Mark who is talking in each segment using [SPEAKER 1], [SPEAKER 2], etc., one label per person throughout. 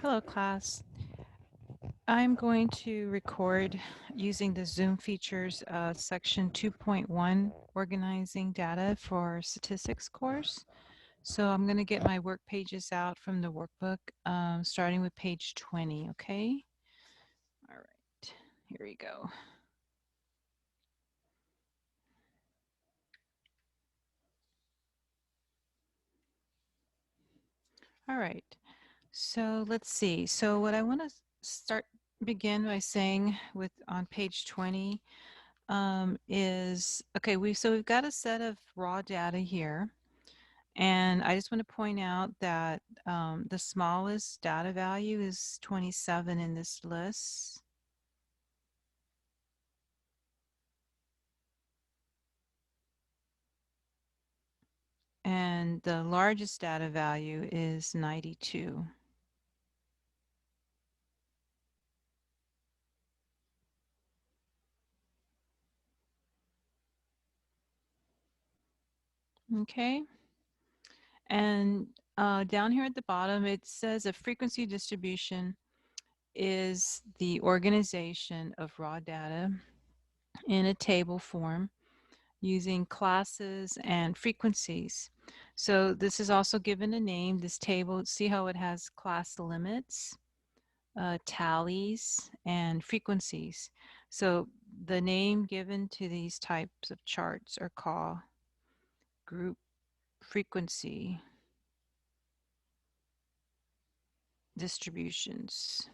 [SPEAKER 1] Hello, class. I'm going to record using the Zoom features section 2.1, organizing data for statistics course. So I'm going to get my work pages out from the workbook, starting with page 20, okay? All right, here we go. All right, so let's see. So what I want to begin by saying with on page 20 is, okay, we've got a set of raw data here. And I just want to point out that the smallest data value is 27 in this list. And the largest data value is 92. Okay. And down here at the bottom, it says a frequency distribution is the organization of raw data in a table form using classes and frequencies. So this is also given a name, this table. See how it has class limits, tallies, and frequencies. So the name given to these types of charts are called group frequency distributions.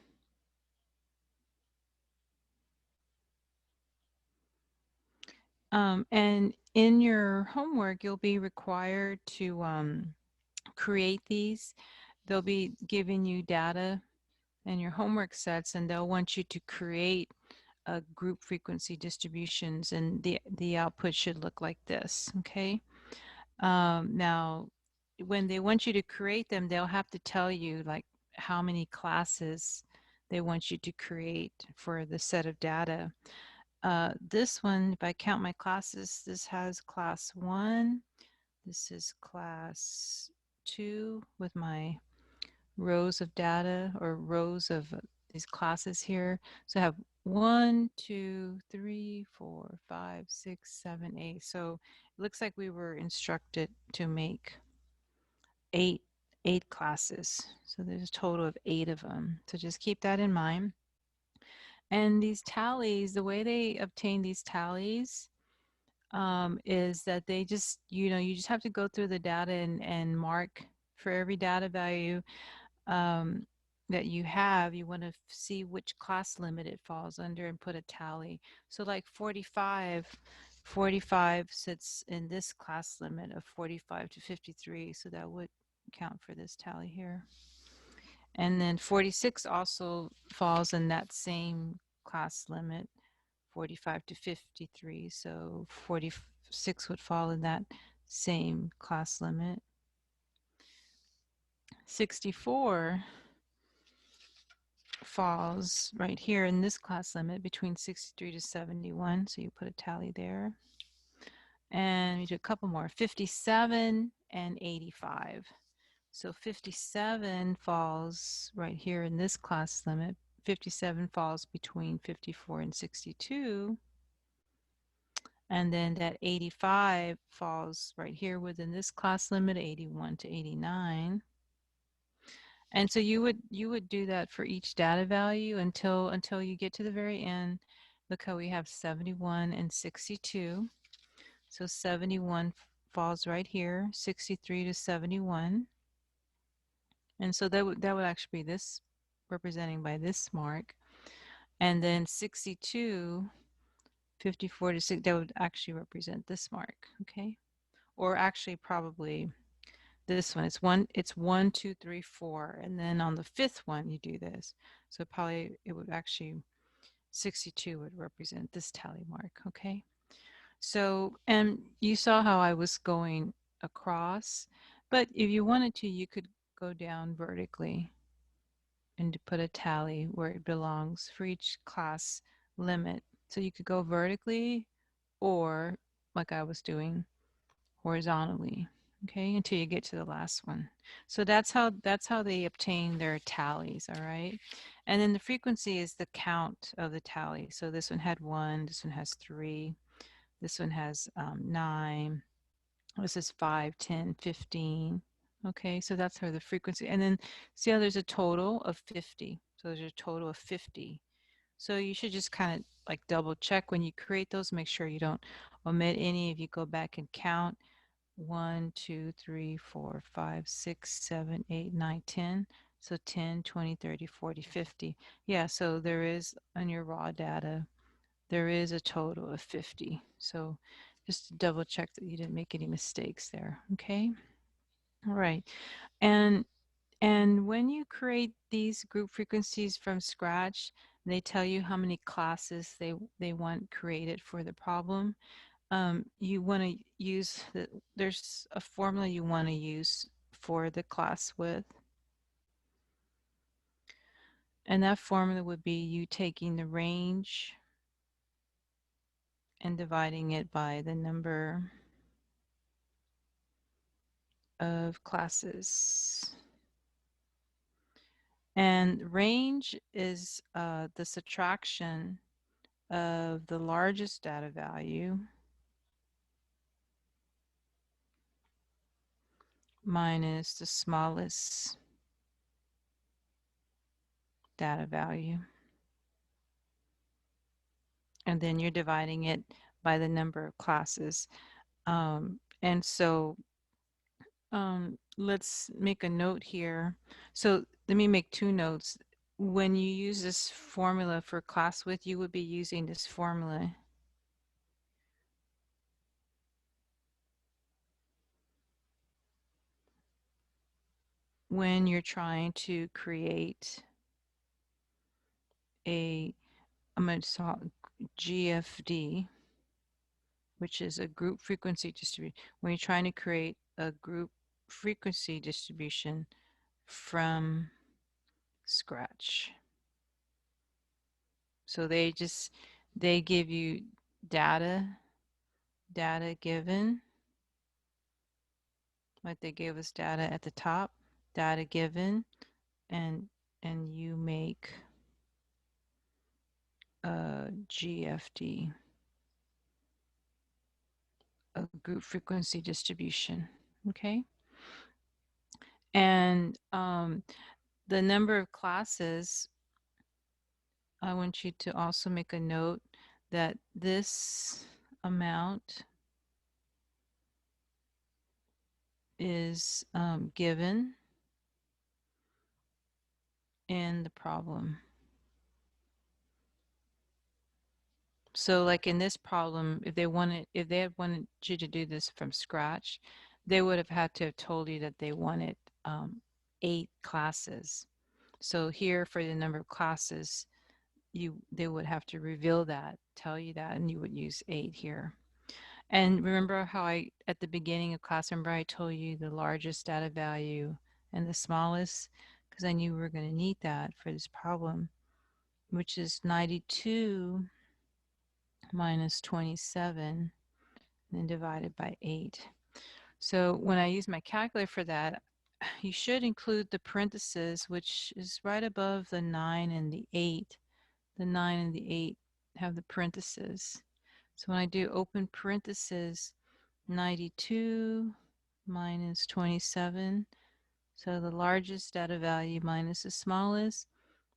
[SPEAKER 1] And in your homework, you'll be required to create these. They'll be giving you data in your homework sets, and they'll want you to create a group frequency distributions, and the output should look like this. Okay. Now, when they want you to create them, they'll have to tell you like how many classes they want you to create for the set of data. This one, if I count my classes, this has class 1. This is class 2 with my rows of data or rows of these classes here. So I have 1, 2, 3, 4, 5, 6, 7, 8. So it looks like we were instructed to make eight classes. So there's a total of 8 of them. So just keep that in mind. And these tallies, the way they obtain these tallies is that they just, you just have to go through the data and mark for every data value that you have. You want to see which class limit it falls under and put a tally. So like 45 sits in this class limit of 45 to 53, so that would count for this tally here. And then 46 also falls in that same class limit, 45 to 53, so 46 would fall in that same class limit. 64 falls right here in this class limit between 63 to 71, so you put a tally there. And we do a couple more, 57 and 85. So 57 falls right here in this class limit. 57 falls between 54 and 62. And then that 85 falls right here within this class limit, 81 to 89. And so you would do that for each data value until you get to the very end. Look how we have 71 and 62. So 71 falls right here, 63 to 71. And so that would actually be this, representing by this mark. And then 62, 54 to 6, that would actually represent this mark, okay? Or actually probably this one. It's 1, 2, 3, 4. And then on the fifth one, you do this. So probably it would actually, 62 would represent this tally mark, okay? So, and you saw how I was going across, but if you wanted to, you could go down vertically and to put a tally where it belongs for each class limit. So you could go vertically or, like I was doing, horizontally. okay, until you get to the last one. So that's how they obtain their tallies, all right? And then the frequency is the count of the tally. So this one had 1, this one has 3, this one has 9, this is 5, 10, 15. Okay, so that's how the frequency. And then see how there's a total of 50. So there's a total of 50. So you should just kind of like double check when you create those, make sure you don't omit any. If you go back and count 1, 2, 3, 4, 5, 6, 7, 8, 9, 10. So 10, 20, 30, 40, 50. Yeah, so there is on your raw data, there is a total of 50. So just to double check that you didn't make any mistakes there. Okay. All right. And when you create these group frequencies from scratch, they tell you how many classes they want created for the problem. You want to use there's a formula you want to use for the class width. And that formula would be you taking the range and dividing it by the number of classes. And range is the subtraction of the largest data value minus the smallest data value. And then you're dividing it by the number of classes. And so let's make a note here. So let me make 2 notes. When you use this formula for class width, you would be using this formula when you're trying to create I'm going to talk GFD, which is a group frequency distribution. When you're trying to create a group frequency distribution from scratch. So they give you data given, like they gave us data at the top, data given, and you make a GFD, a group frequency distribution. Okay. And the number of classes, I want you to also make a note that this amount is given in the problem. So like in this problem, if they had wanted you to do this from scratch, they would have had to have told you that they wanted 8 classes. So here for the number of classes, they would have to reveal that, tell you that, and you would use 8 here. And remember how at the beginning of class, remember I told you the largest data value and the smallest, because I knew we were going to need that for this problem, which is 92 minus 27, and divided by 8. So when I use my calculator for that, you should include the parentheses, which is right above the 9 and the 8. The 9 and the 8 have the parentheses. So when I do open parentheses, 92 minus 27, so the largest data value minus the smallest,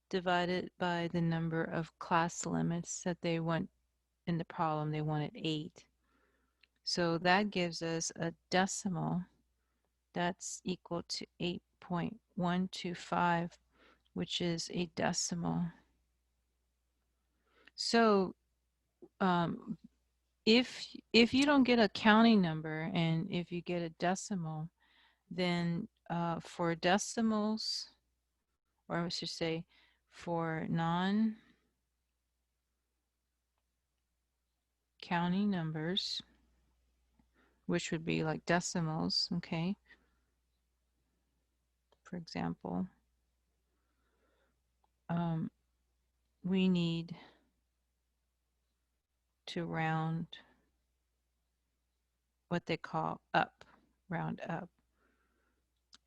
[SPEAKER 1] divided by the number of class limits that they want in the problem. They wanted 8. So that gives us a decimal that's equal to 8.125, which is a decimal. So if you don't get a counting number and if you get a decimal, then for decimals, or I should say for non-counting numbers, which would be like decimals, okay, for example, we need to round what they call up. round up.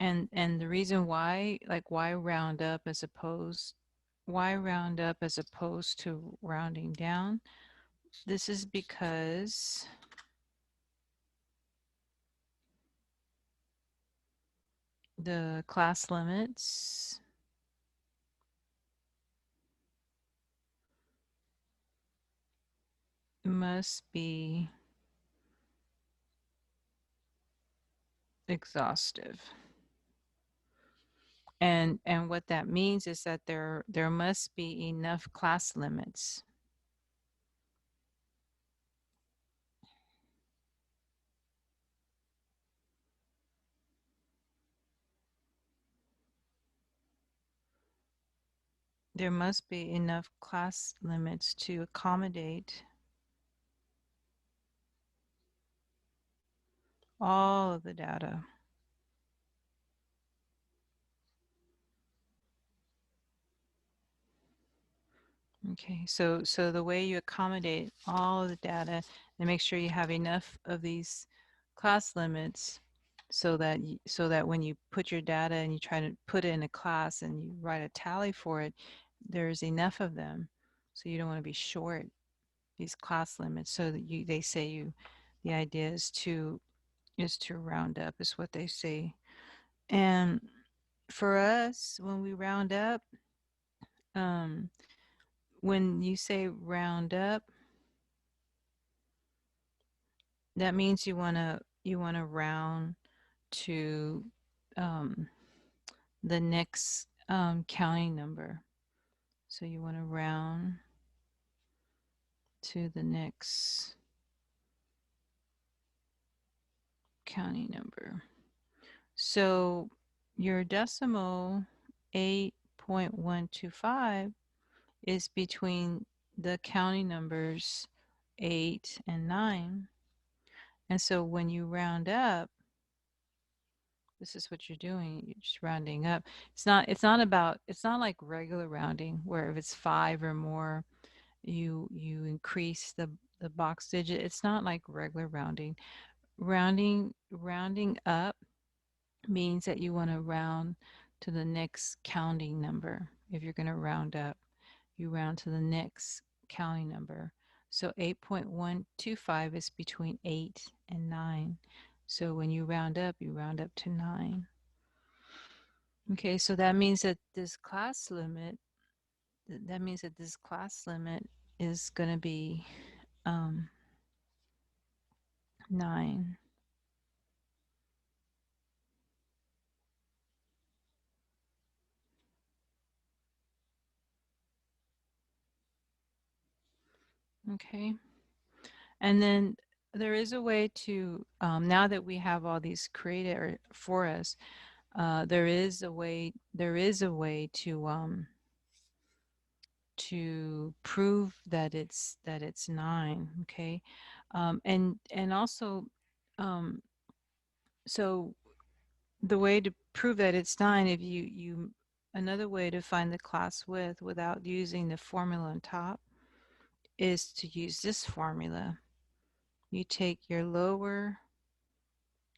[SPEAKER 1] And the reason why, like why round up as opposed to rounding down, this is because the class limits must be exhaustive. And what that means is that there must be enough class limits. There must be enough class limits to accommodate all of the data. Okay, so the way you accommodate all of the data and make sure you have enough of these class limits so that when you put your data and you try to put it in a class and you write a tally for it, there's enough of them. So you don't want to be short these class limits. So that they say the idea is to round up is what they say. And for us, when we round up, um, when you say round up, that means you want to round to um, the next counting number. So you want to round to the next counting number. So your decimal 8.125 is between the counting numbers 8 and 9. And so when you round up, this is what you're doing. You're just rounding up. It's not like regular rounding where if it's 5 or more, you increase the box digit. It's not like regular rounding. Rounding up means that you want to round to the next counting number. If you're going to round up, you round to the next counting number. So 8.125 is between 8 and 9. So when you round up to 9. Okay, so that means that this class limit is going to be 9. Okay. And then there is a way to, now that we have all these created for us, there is a way to prove that it's 9. Okay. And also, so the way to prove that it's 9, if another way to find the class width without using the formula on top is to use this formula. You take your lower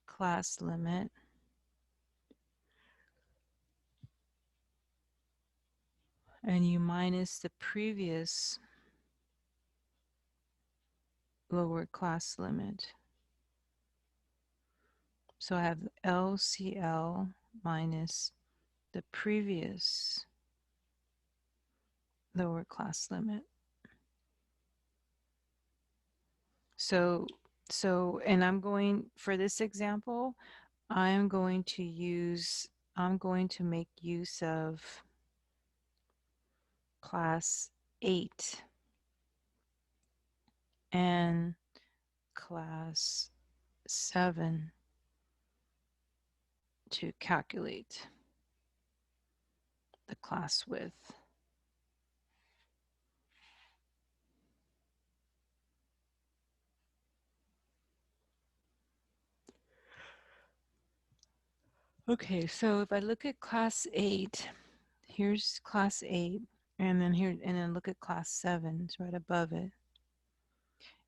[SPEAKER 1] class limit and you minus the previous lower class limit. So I have LCL minus the previous lower class limit. So and I'm going, for this example, I'm going to make use of class 8 and class 7 to calculate the class width. Okay, so if I look at class 8, here's class 8, and then look at class 7, it's right above it.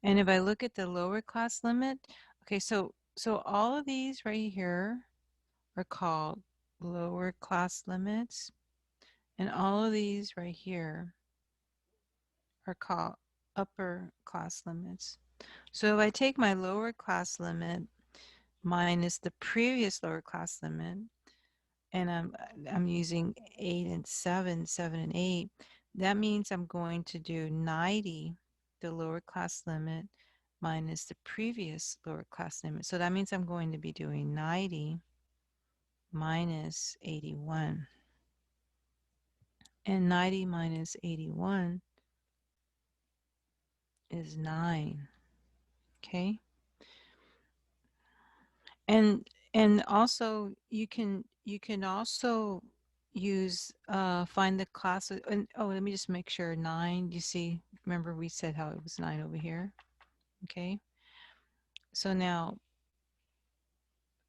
[SPEAKER 1] And if I look at the lower class limit, okay, so So all of these right here are called lower class limits, and all of these right here are called upper class limits. So if I take my lower class limit minus the previous lower class limit, and I'm using 8 and 7, 7 and 8, that means I'm going to do 90, the lower class limit, minus the previous lower class limit. So that means I'm going to be doing 90 minus 81. And 90 minus 81 is 9. Okay? And also you can also use find the class and oh, let me just make sure 9, you see, remember we said how it was 9 over here. Okay, so now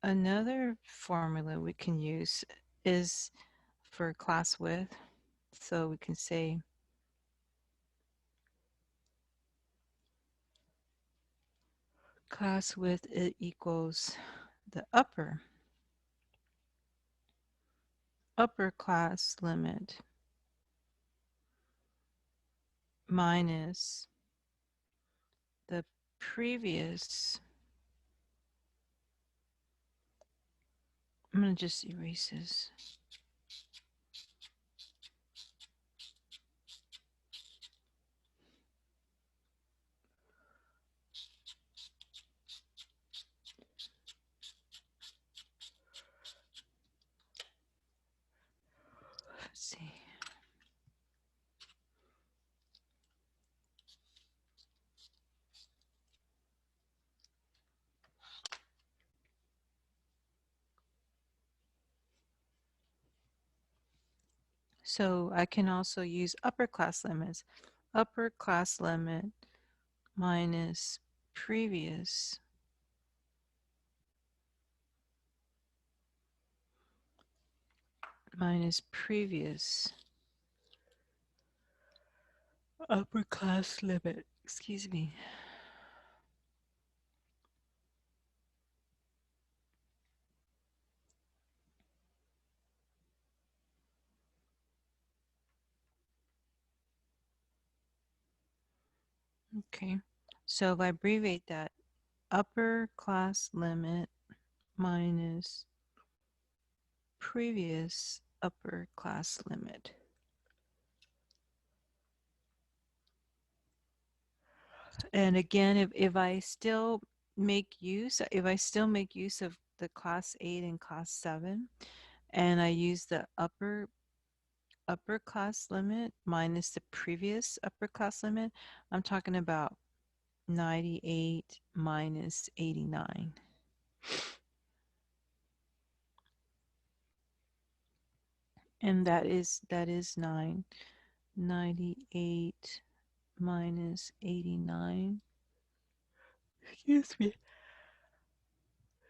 [SPEAKER 1] another formula we can use is for class width. So we can say class width equals the upper class limit minus the previous. I'm going to just erase this. Let's see. So I can also use upper class limits. Upper class limit minus previous upper class limit. Excuse me. Okay. So if I abbreviate that, upper class limit minus previous upper class limit. And again, if I still make use of the class 8 and class 7, and I use the upper class limit minus the previous upper class limit, I'm talking about 98 minus 89. And that is 9. 98 minus 89. Excuse me.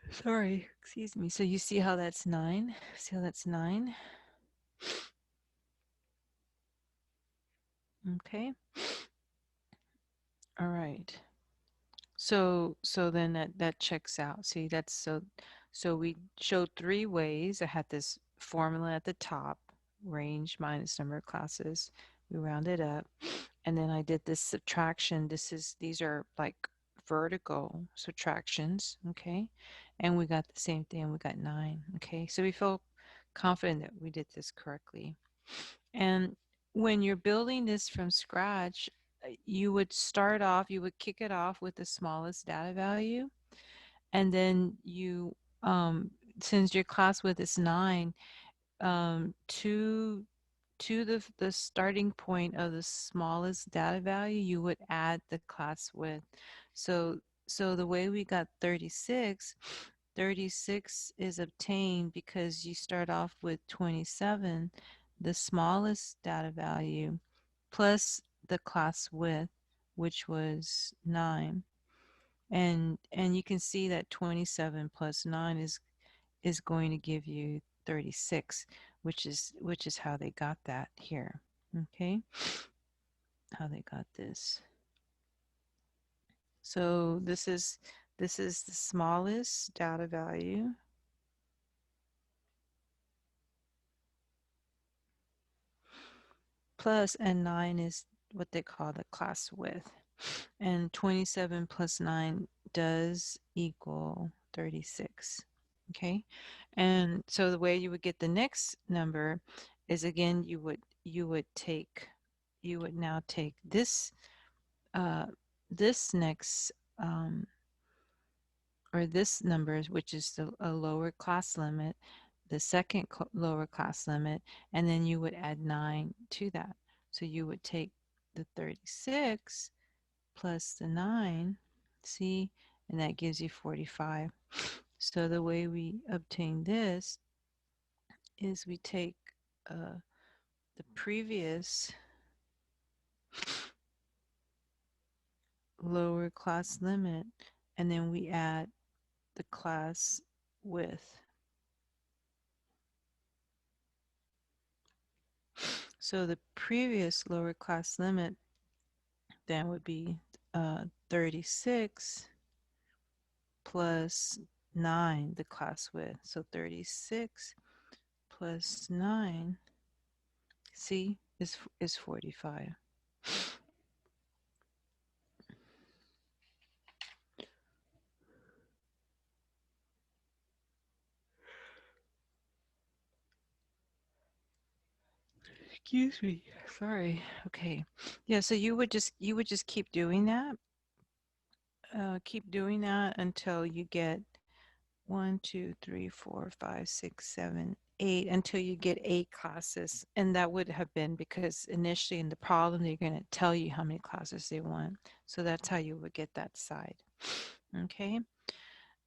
[SPEAKER 1] Sorry, excuse me. So you see how that's 9? See how that's 9? Okay. All right. So then that checks out. See, that's so we showed 3 ways. I had this formula at the top, range minus number of classes. We rounded up. And then I did this subtraction. These are like vertical subtractions, okay? And we got the same thing. We got 9, okay? So we feel confident that we did this correctly. And when you're building this from scratch, you would kick it off with the smallest data value. And then since your class width is 9, to the starting point of the smallest data value, you would add the class width. So the way we got 36 is obtained because you start off with 27, the smallest data value, plus the class width, which was 9. And you can see that 27 plus 9 is going to give you 36, which is how they got that here. Okay, how they got this. So this is This is the smallest data value. Plus, and 9 is what they call the class width. And 27 plus 9 does equal 36. Okay. And so the way you would get the next number is, again, you would now take this this next or this number, which is a lower class limit, the second lower class limit, and then you would add 9 to that. So you would take the 36 plus the 9, see, and that gives you 45. So the way we obtain this is we take the previous lower class limit, and then we add the class width. So the previous lower class limit then would be 36 plus 9, the class width. So 36 plus 9, see, is 45. Excuse me. Sorry. Okay. Yeah, so you would just keep doing that. Keep doing that until you get 1, 2, 3, 4, 5, 6, 7, 8, until you get 8 classes. And that would have been because initially in the problem they're going to tell you how many classes they want. So that's how you would get that side. Okay.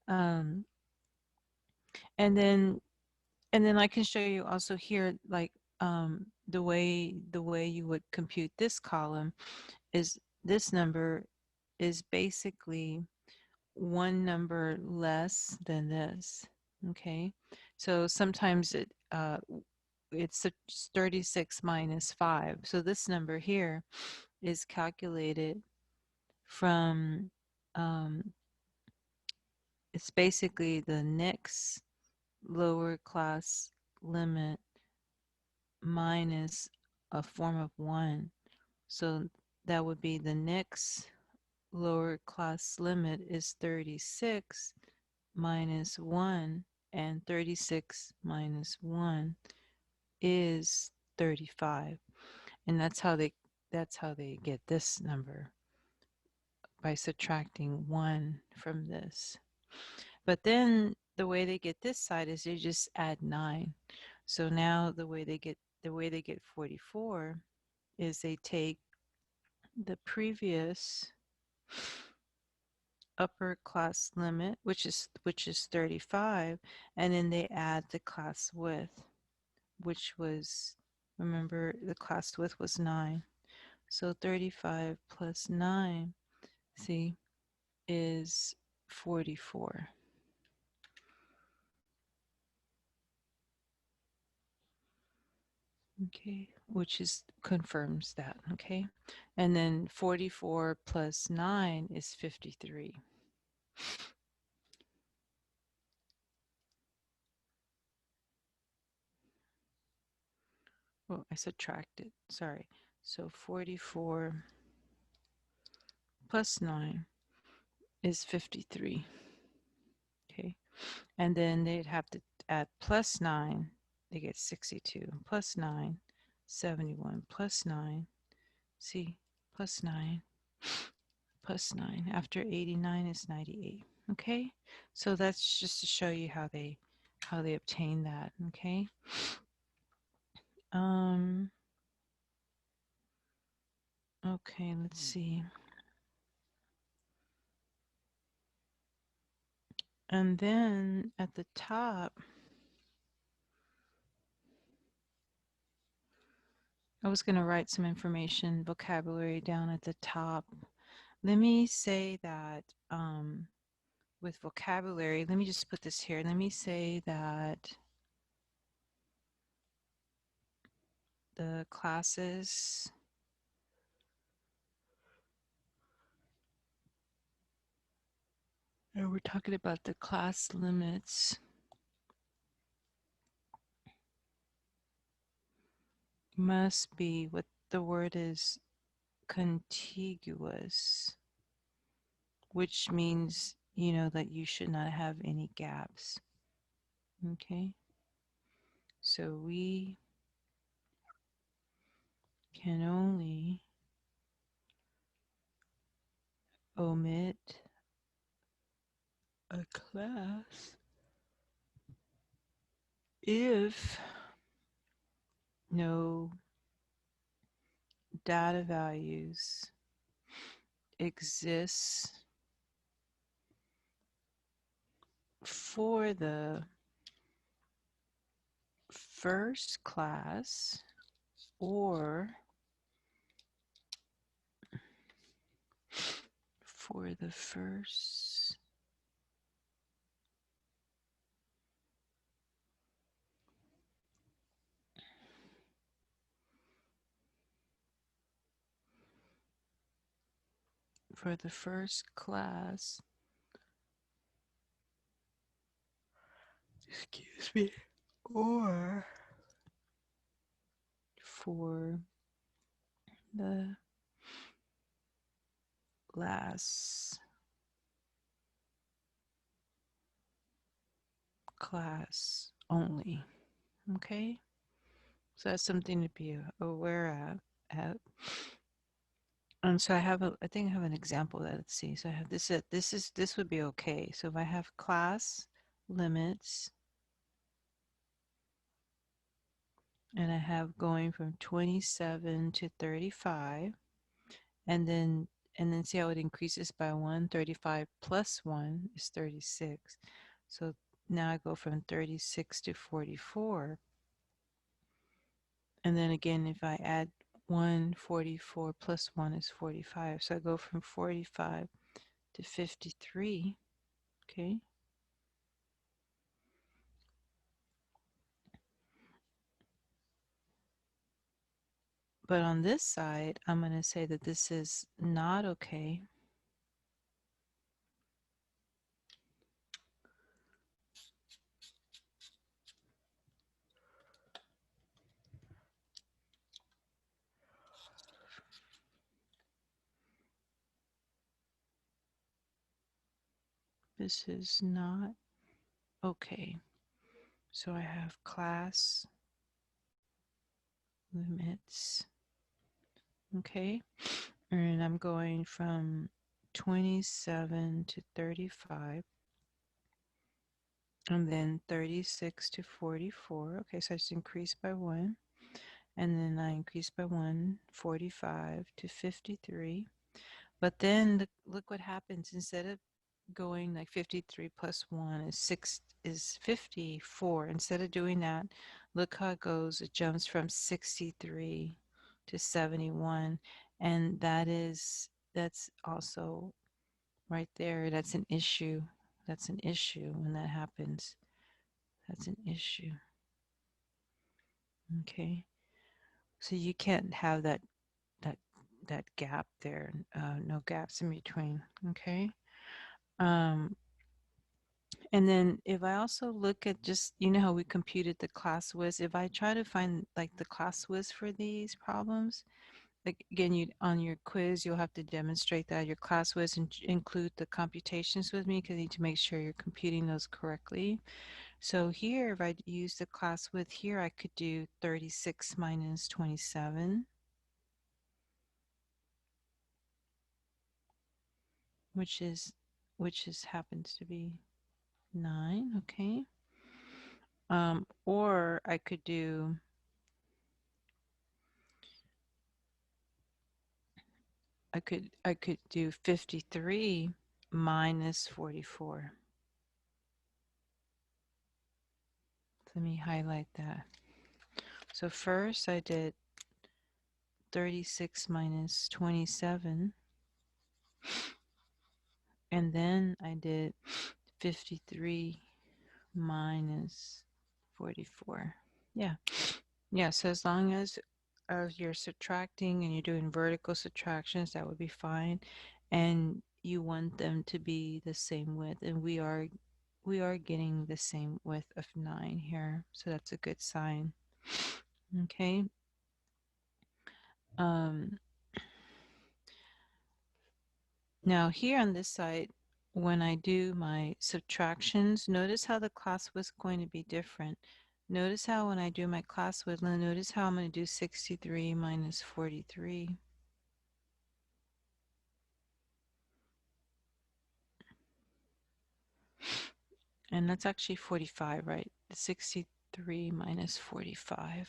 [SPEAKER 1] Um, and then I can show you also here, like the way you would compute this column is this number is basically one number less than this. Okay, so sometimes it's 36 minus 5. So this number here is calculated from it's basically the next lower class limit minus a form of 1. So that would be the next lower class limit is 36 minus 1, and 36 minus 1 is 35. And that's how they get this number, by subtracting 1 from this. But then the way they get this side is they just add 9. So now the way they get 44 is they take the previous upper class limit, which is 35, and then they add the class width, which was, remember, the class width was 9. So 35 plus 9, see, is 44. Okay, which is confirms that. Okay, and then 44 plus 9 is 53. Oh, I subtracted, sorry. So 44 plus 9 is 53. Okay, and then they'd have to add plus 9, they get 62, plus 9, 71, plus 9, see, plus 9, plus 9. After 89 is 98. Okay, so that's just to show you how they obtain that. Okay. Okay, let's see. And then at the top, I was going to write some information, vocabulary down at the top. Let me say that with vocabulary, let me just put this here. Let me say that the classes We're talking about the class limits. Must be what the word is, contiguous, which means, you know, that you should not have any gaps. Okay. So we can only omit a class if no data values exists for the first class or for the first class, excuse me, or for the last class only. Okay, so that's something to be aware of. And so I think I have an example that, let's see. So I have this would be okay. So if I have class limits and I have going from 27 to 35, and then see how it increases by 1. 35 plus 1 is 36. So now I go from 36 to 44. And then again, if I add 1, 44 plus 1 is 45. So I go from 45 to 53. Okay. But on this side, I'm going to say that this is not okay. This is not okay. So I have class limits. Okay. And I'm going from 27 to 35. And then 36 to 44. Okay, so I just increased by 1. And then I increased by 1, 45 to 53. But then look what happens. Instead of going like 53 plus 1 is 54. Instead of doing that, look how it goes. It jumps from 63 to 71. And that's also right there. That's an issue. That's an issue when that happens. That's an issue. Okay. So you can't have that that gap there. No gaps in between. Okay. Um, and then if I also look at just, you know how we computed the class width, if I try to find like the class width for these problems, like again, you on your quiz, you'll have to demonstrate that your class width and include the computations with me because you need to make sure you're computing those correctly. So here, if I use the class width here, I could do 36 minus 27, which happens to be 9. Okay. Or I could do I could do 53 minus 44. Let me highlight that. So first I did 36 minus 27, and then I did 53 minus 44. Yeah. Yeah, so as long as you're subtracting and you're doing vertical subtractions, that would be fine. And you want them to be the same width, and we are getting the same width of 9 here, so that's a good sign. Okay. Um, Now here on this side, when I do my subtractions, notice how the class was going to be different. Notice how when I do my class width, notice how I'm going to do 63 minus 43. And that's actually 45, right? 63 minus 45.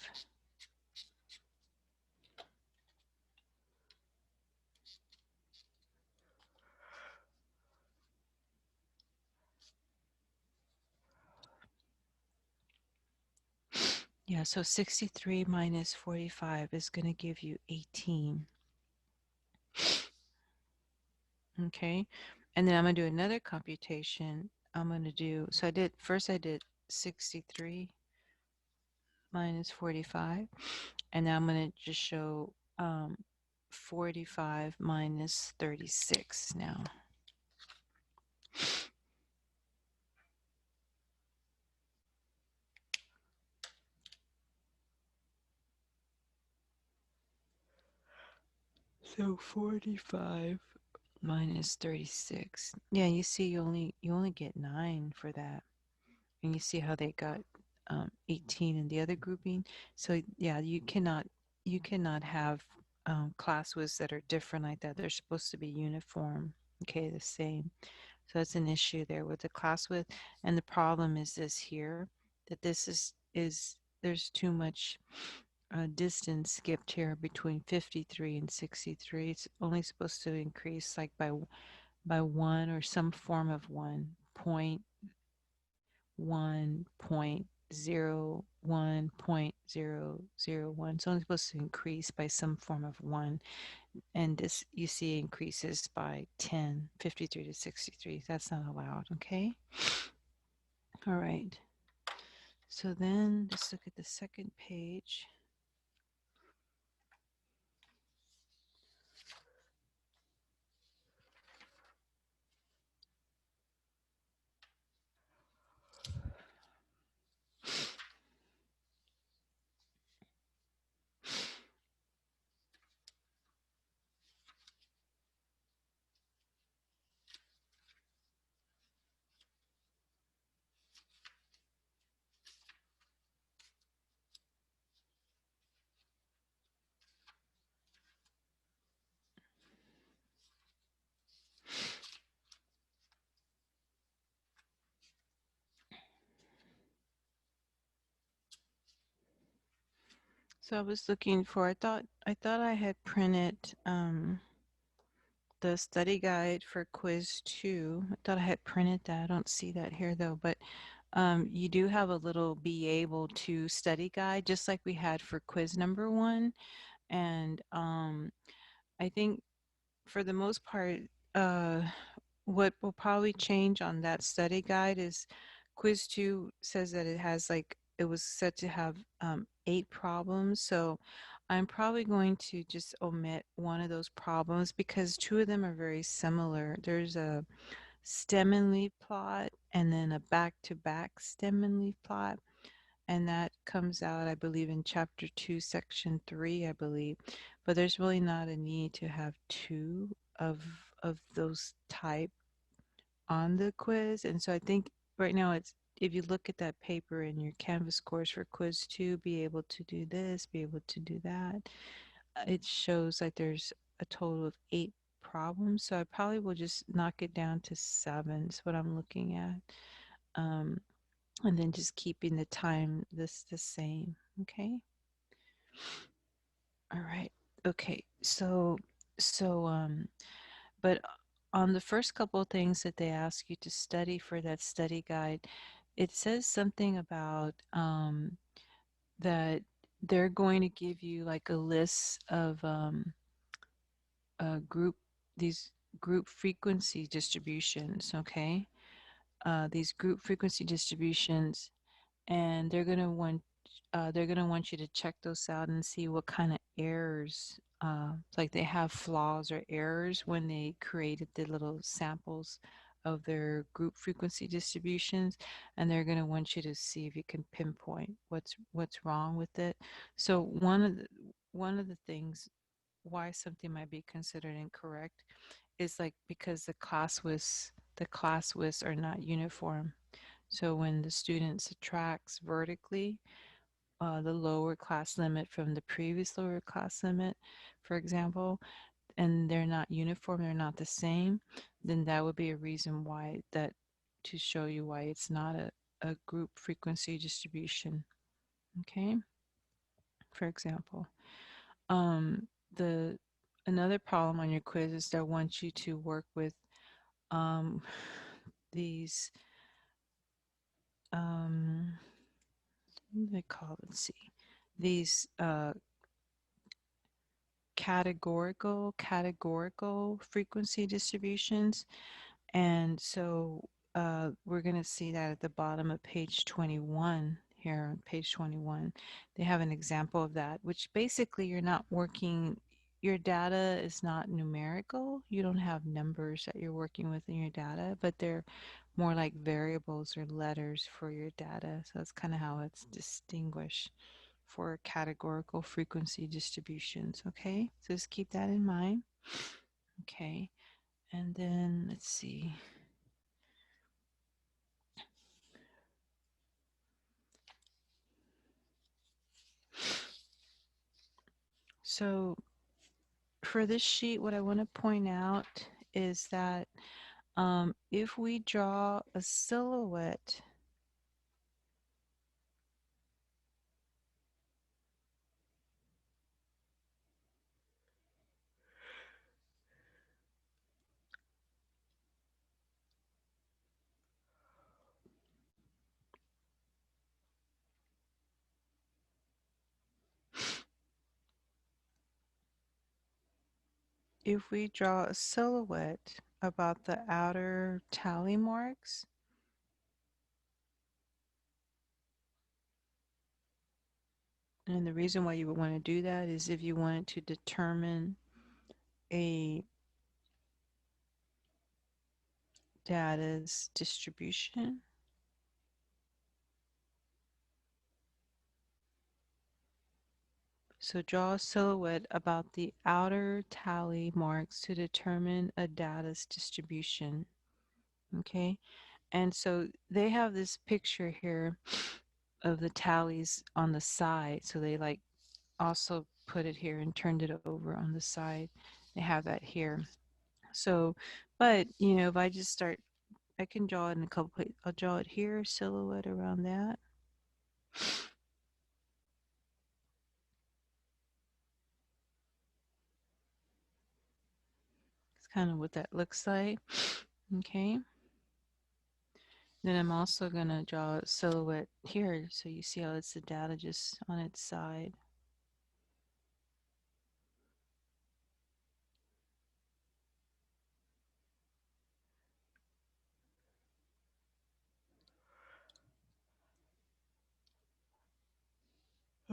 [SPEAKER 1] Yeah, so 63 minus 45 is going to give you 18. Okay, and then I'm going to do another computation. I'm going to do, so I did 63 minus 45, and now I'm going to just show 45 minus 36 now. So 45 minus 36. Yeah, you see you only get 9 for that. And you see how they got 18 in the other grouping. So yeah, you cannot have class widths that are different like that. They're supposed to be uniform, okay, the same. So that's an issue there with the class width. And the problem is this here, that this is there's too much distance skipped here between 53 and 63. It's only supposed to increase like by 1 or some form of 1 point 1.0 1.001. It's only supposed to increase by some form of 1. And this, you see, increases by 10, 53 to 63. That's not allowed, okay? All right. So then let's look at the second page. So I was looking for, I thought I had printed the study guide for quiz 2. I thought I had printed that. I don't see that here though, but you do have a little be able to study guide just like we had for quiz number 1. And I think for the most part, uh, what will probably change on that study guide is quiz 2 says that it was set to have 8 problems. So I'm probably going to just omit one of those problems because 2 of them are very similar. There's a stem and leaf plot and then a back-to-back stem and leaf plot. And that comes out, I believe, in chapter 2, section 3, I believe. But there's really not a need to have 2 of of those type on the quiz. And so I think right now it's, if you look at that paper in your Canvas course for quiz 2, be able to do this, be able to do that, it shows like there's a total of 8 problems. So I probably will just knock it down to 7 is what I'm looking at. And then just keeping the time the same. Okay. All right. Okay. So but on the first couple of things that they ask you to study for that study guide, it says something about that they're going to give you like a list of group these group frequency distributions. Okay. These group frequency distributions, and they're going to want you to check those out and see what kind of errors, like they have flaws or errors when they created the little samples of their group frequency distributions, and they're going to want you to see if you can pinpoint what's wrong with it. So one of the things why something might be considered incorrect is like because the class widths are not uniform. So when the student subtracts vertically, the lower class limit from the previous lower class limit, for example, and they're not uniform, they're not the same, then that would be a reason why that to show you why it's not a group frequency distribution. Okay, for example. Um, the another problem on your quiz is that wants you to work with um, these what do they call it? Let's see, these categorical frequency distributions. And so we're going to see that at the bottom of page 21 here on page 21. They have an example of that, which basically you're not working, your data is not numerical. You don't have numbers that you're working with in your data, but they're more like variables or letters for your data. So that's kind of how it's distinguished for categorical frequency distributions. Okay, so just keep that in mind. Okay, and then let's see. So for this sheet, what I want to point out is that if we draw a silhouette, about the outer tally marks, and the reason why you would want to do that is if you wanted to determine a data's distribution. So draw a silhouette about the outer tally marks to determine a data's distribution. Okay, and so they have this picture here of the tallies on the side. So they like also put it here and turned it over on the side. They have that here. So, but if I just start, I can draw it in a couple places. I'll draw it here, silhouette around that. It's kind of what that looks like. Okay. Then I'm also going to draw a silhouette here. So you see how it's the data just on its side.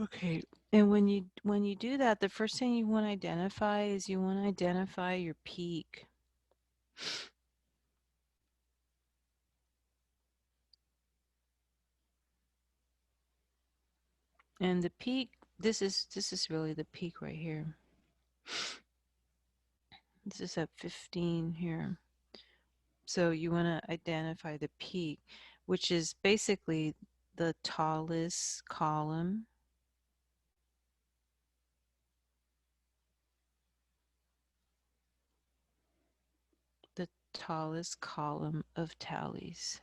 [SPEAKER 1] Okay. And when you do that, the first thing you want to identify is you want to identify your peak. And the peak, this is really the peak right here. This is at 15 here. So you want to identify the peak, which is basically the tallest column. The tallest column of tallies.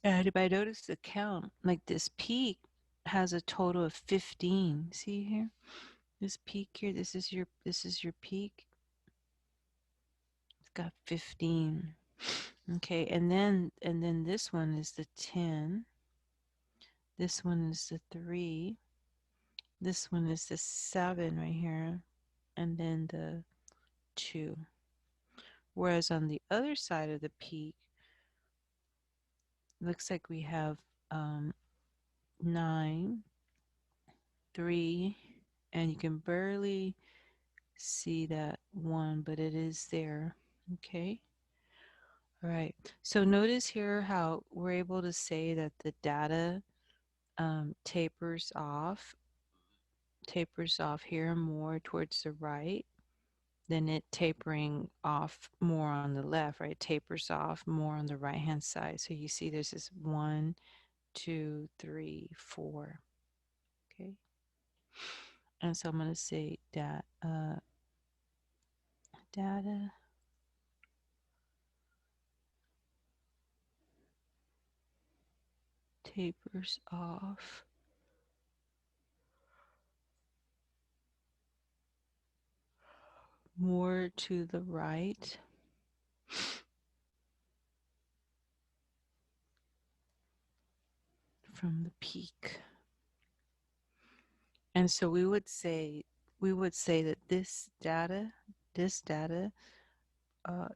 [SPEAKER 1] And if I notice the count, like this peak has a total of 15. See here? This peak here, this is your peak. It's got 15. Okay, and then this one is the 10. This one is the 3. This one is the 7 right here, and then the 2. Whereas on the other side of the peak, looks like we have 9, 3, and you can barely see that 1, but it is there. Okay. All right. So notice here how we're able to say that the data tapers off here more towards the right than it tapering off more on the left, right? It tapers off more on the right hand side. So you see there's this 1, 2, 3, 4. Okay. And so I'm going to say that data tapers off more to the right from the peak. And so we would say that this data uh,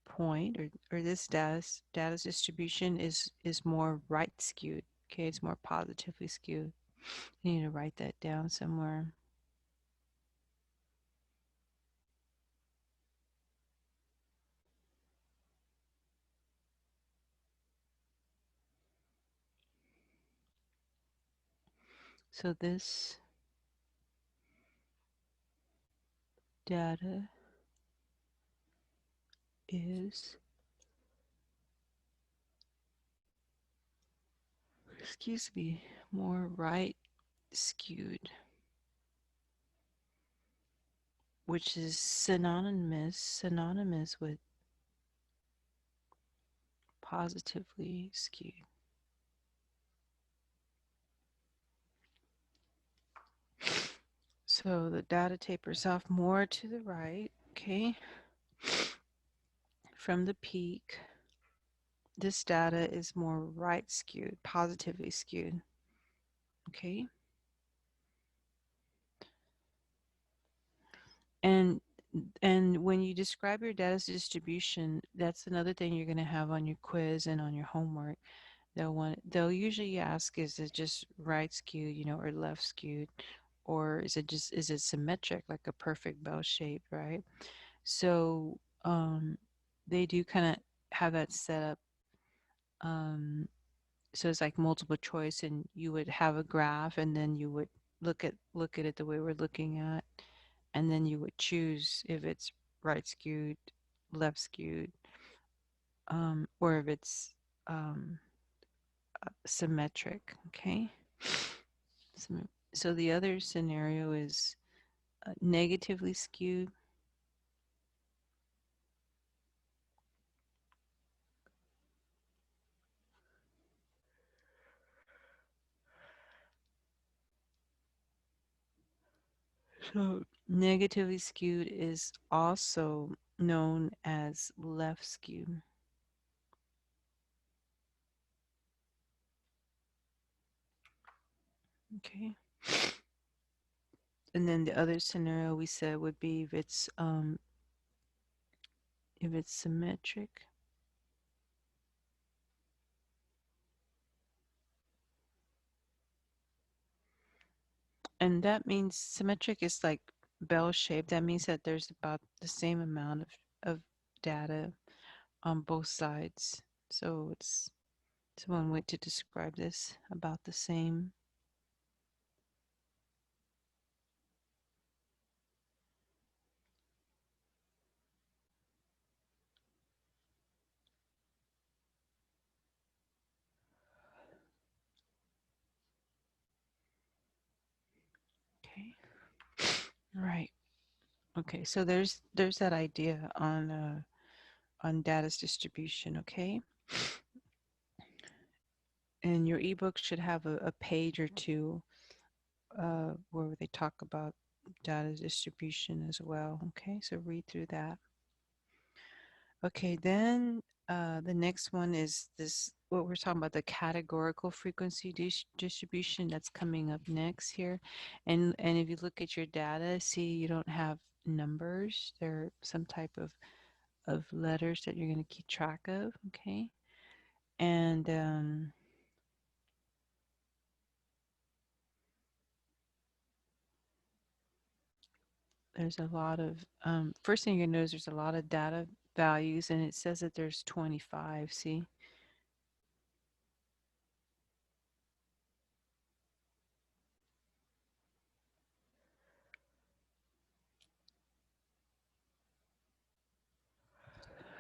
[SPEAKER 1] point or this data's distribution is more right skewed. Okay, it's more positively skewed. You need to write that down somewhere. So this data is, excuse me, more right skewed, which is synonymous with positively skewed. So the data tapers off more to the right, okay, from the peak. This data is more right skewed, positively skewed, okay? And when you describe your data's distribution, that's another thing you're going to have on your quiz and on your homework. They'll usually ask, is it just right skewed, or left skewed, or is it symmetric, like a perfect bell shape, right? So they do kind of have that set up. So it's like multiple choice, and you would have a graph, and then you would look at it the way we're looking at, and then you would choose if it's right skewed, left skewed, or if it's symmetric. Okay. So the other scenario is negatively skewed. So negatively skewed is also known as left skewed. Okay. And then the other scenario we said would be if it's symmetric. And that means symmetric is like bell shaped. That means that there's about the same amount of data on both sides. So it's one way to describe this, about the same. Okay. Right. Okay. So there's that idea on data's distribution. Okay. And your ebook should have a page or two where they talk about data distribution as well. Okay. So read through that. Okay, then the next one is this, what we're talking about, the categorical frequency distribution that's coming up next here. And if you look at your data, see you don't have numbers. There are some type of letters that you're going to keep track of, okay? And there's a lot of, first thing you notice, there's a lot of data values, and it says that there's 25, see?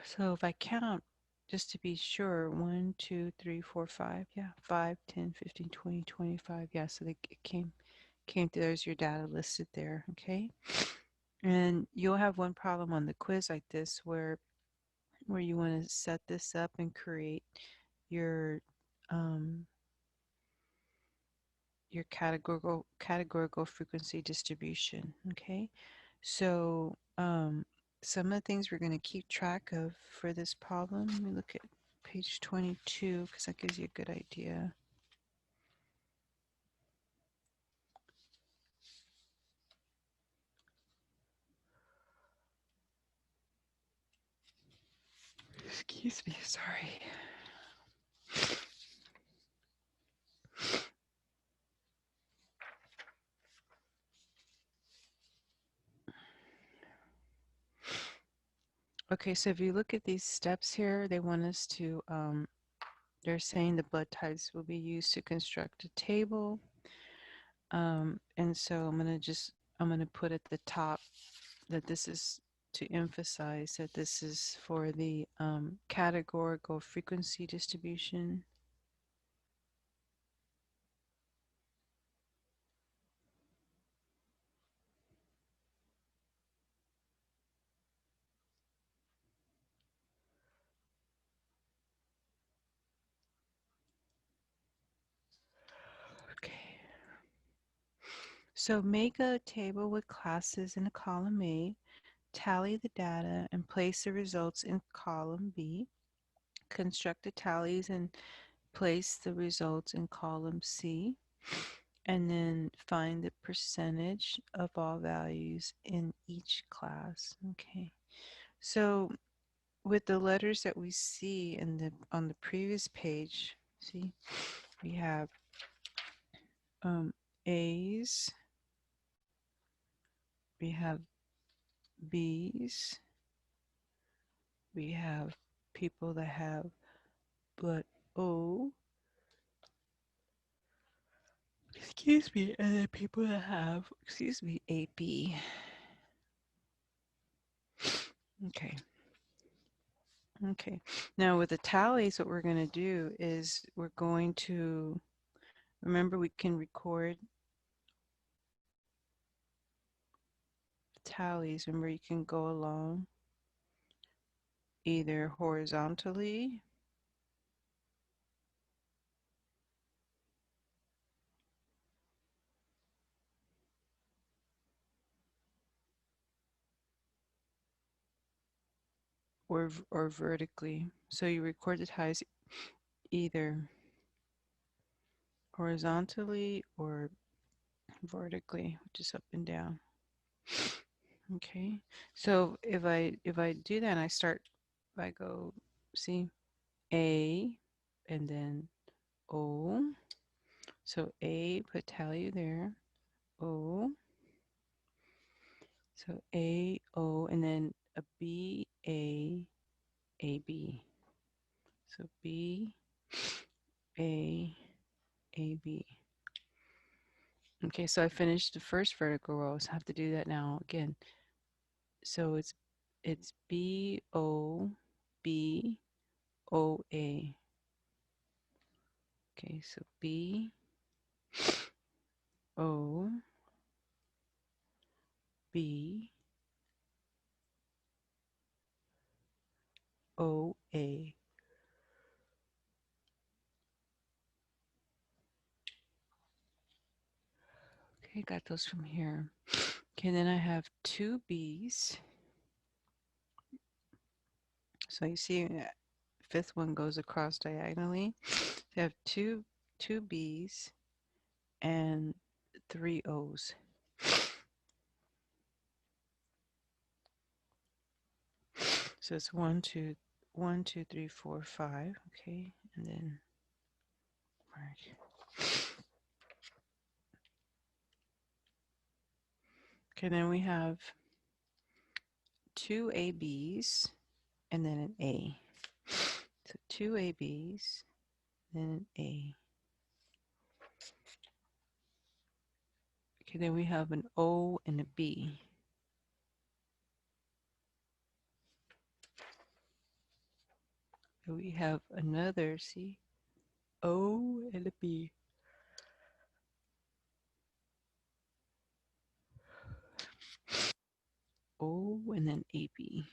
[SPEAKER 1] So if I count, just to be sure, 1, 2, 3, 4, 5, yeah, 5, 10, 15, 20, 25, yeah, so it came through, there's your data listed there, okay? And you'll have one problem on the quiz like this where you want to set this up and create your um, your categorical frequency distribution. Okay, so some of the things we're going to keep track of for this problem. Let me look at page 22 because that gives you a good idea. Excuse me, sorry. Okay, so if you look at these steps here, they want us to, they're saying the blood types will be used to construct a table. And so I'm going to put at the top that this is to emphasize that this is for the categorical frequency distribution. Okay. So make a table with classes in a column A, tally the data, and place the results in column B. Construct the tallies and place the results in column C. And then find the percentage of all values in each class. Okay. So with the letters that we see in the on the previous page, see, we have A's, we have B's, we have people that have blood O, excuse me, and then people that have, excuse me, AB. Okay. Okay. Now with the tallies, what we're going to do is we're going to, remember we can record tallies. Remember you can go along either horizontally or vertically. So you record the ties either horizontally or vertically, which is up and down. Okay. So if I do that and I start, if I go, see, A and then O. So A, put tally there. O. So A, O, and then a B, A, A, B. So B, A, A, B. Okay, so I finished the first vertical row, so I have to do that now again. So it's B, O, B, O, A. Okay, so B, O, B, O, A. Okay, got those from here. Okay, then I have two B's. So you see, fifth one goes across diagonally. So I have two B's and three O's. So it's 1, 2, 1, 2, 3, 4, 5. Okay, and then mark. Okay, then we have two ABs and then an A. So two ABs, then an A. Okay, then we have an O and a B. We have another, see, O and a B. O and then AB.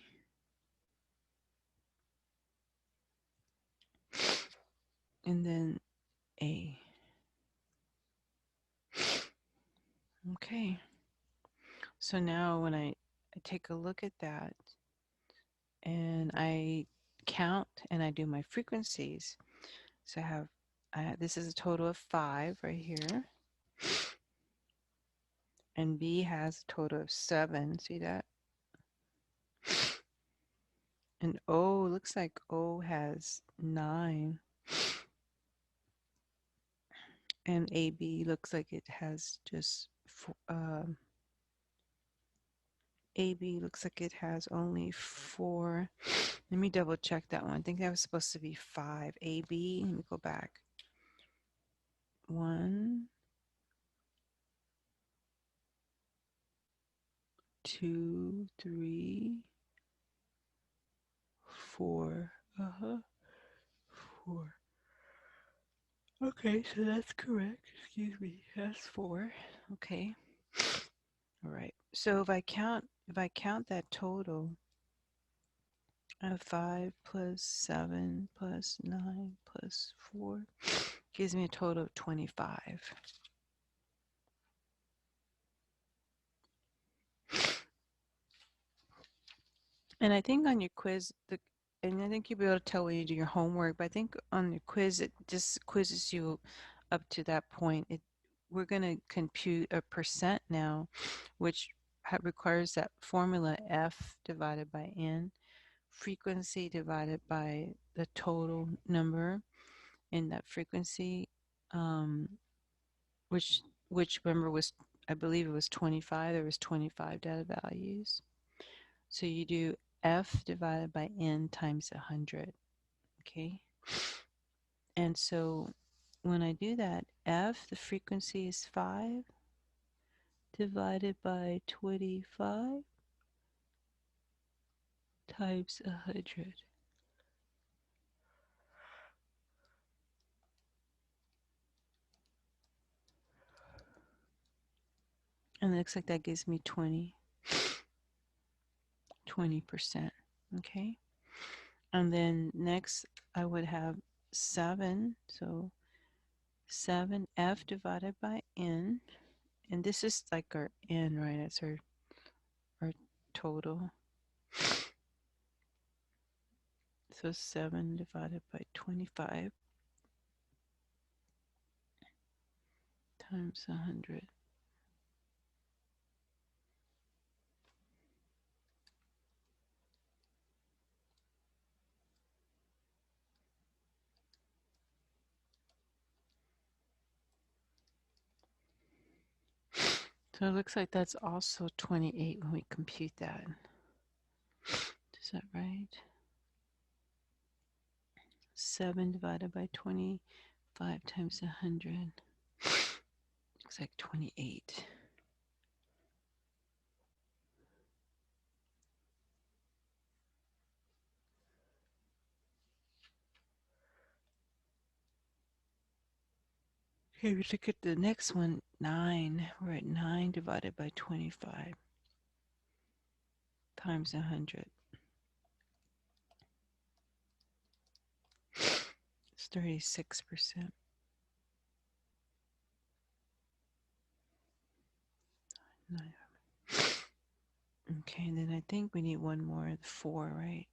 [SPEAKER 1] And then A. Okay. So now when I take a look at that and I count and I do my frequencies, so I have this is a total of 5 right here. And B has a total of 7. See that? And O, looks like O has 9. And AB looks like it has just AB looks like it has only 4. Let me double check that one. I think that was supposed to be 5. AB, let me go back. 1, 2, 3, 4. 4. Okay, so that's correct. Excuse me. That's 4. Okay. All right. So if I count that total of 5 plus 7 plus 9 plus 4 gives me a total of 25. And I think on your quiz, and I think you'll be able to tell when you do your homework, but I think on your quiz, it just quizzes you up to that point. We're going to compute a percent now, which requires that formula F divided by N, frequency divided by the total number in that frequency, which remember was, I believe it was 25. There was 25 data values. So you do F divided by N times 100. Okay. And so when I do that, F, the frequency is 5 divided by 25 times 100. And it looks like that gives me 20%. Okay. And then next I would have 7. So 7F divided by N. And this is like our N, right? That's our total. So 7 divided by 25 times 100. So it looks like that's also 28 when we compute that. Is that right? 7 divided by 25 times 100. Looks like 28. Okay, we look at the next one, 9. We're at 9 divided by 25 times 100. It's 36%. Okay, and then I think we need one more, 4, right?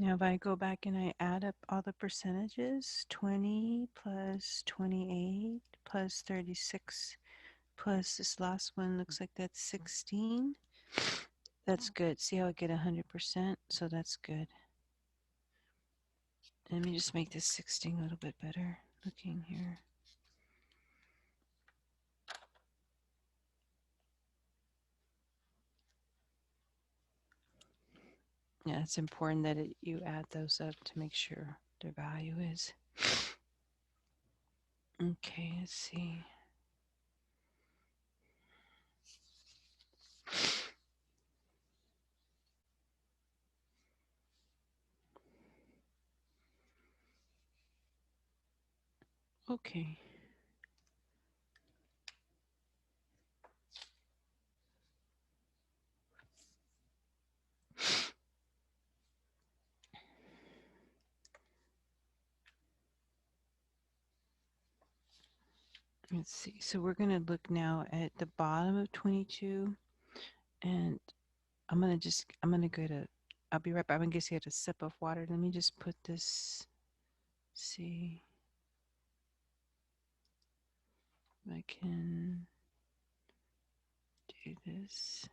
[SPEAKER 1] Now, if I go back and I add up all the percentages, 20 plus 28 plus 36 plus this last one looks like that's 16. That's good. See how I get 100%? So that's good. Let me just make this 16 a little bit better looking here. Yeah, it's important that you add those up to make sure their value is. Okay, let's see. Okay. Let's see. So we're going to look now at the bottom of 22, and I'm going to go to, I'll be right back. I'm going to get a sip of water. Let me just put this, see if I can do this.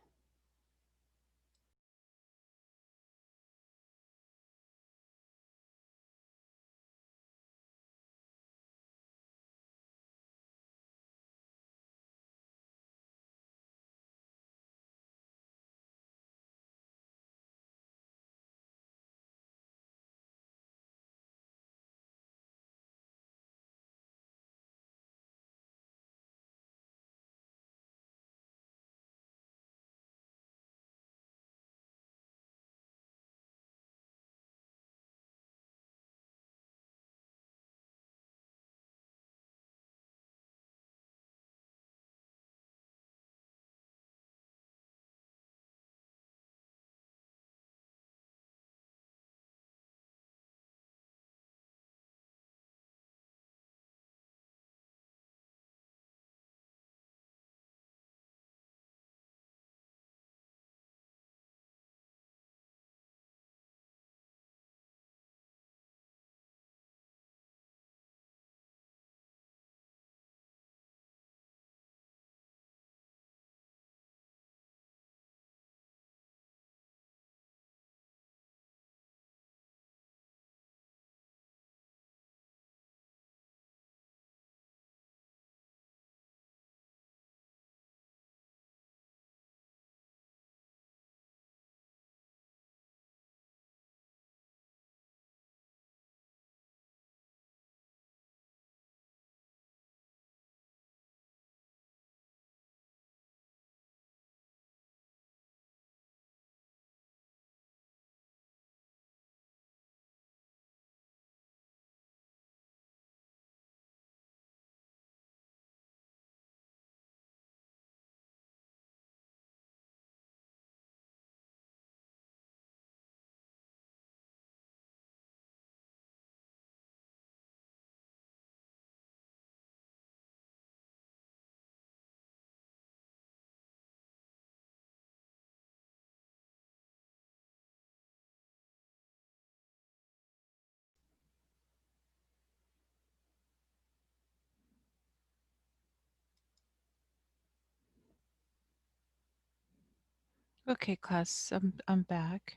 [SPEAKER 1] Okay, class, I'm back.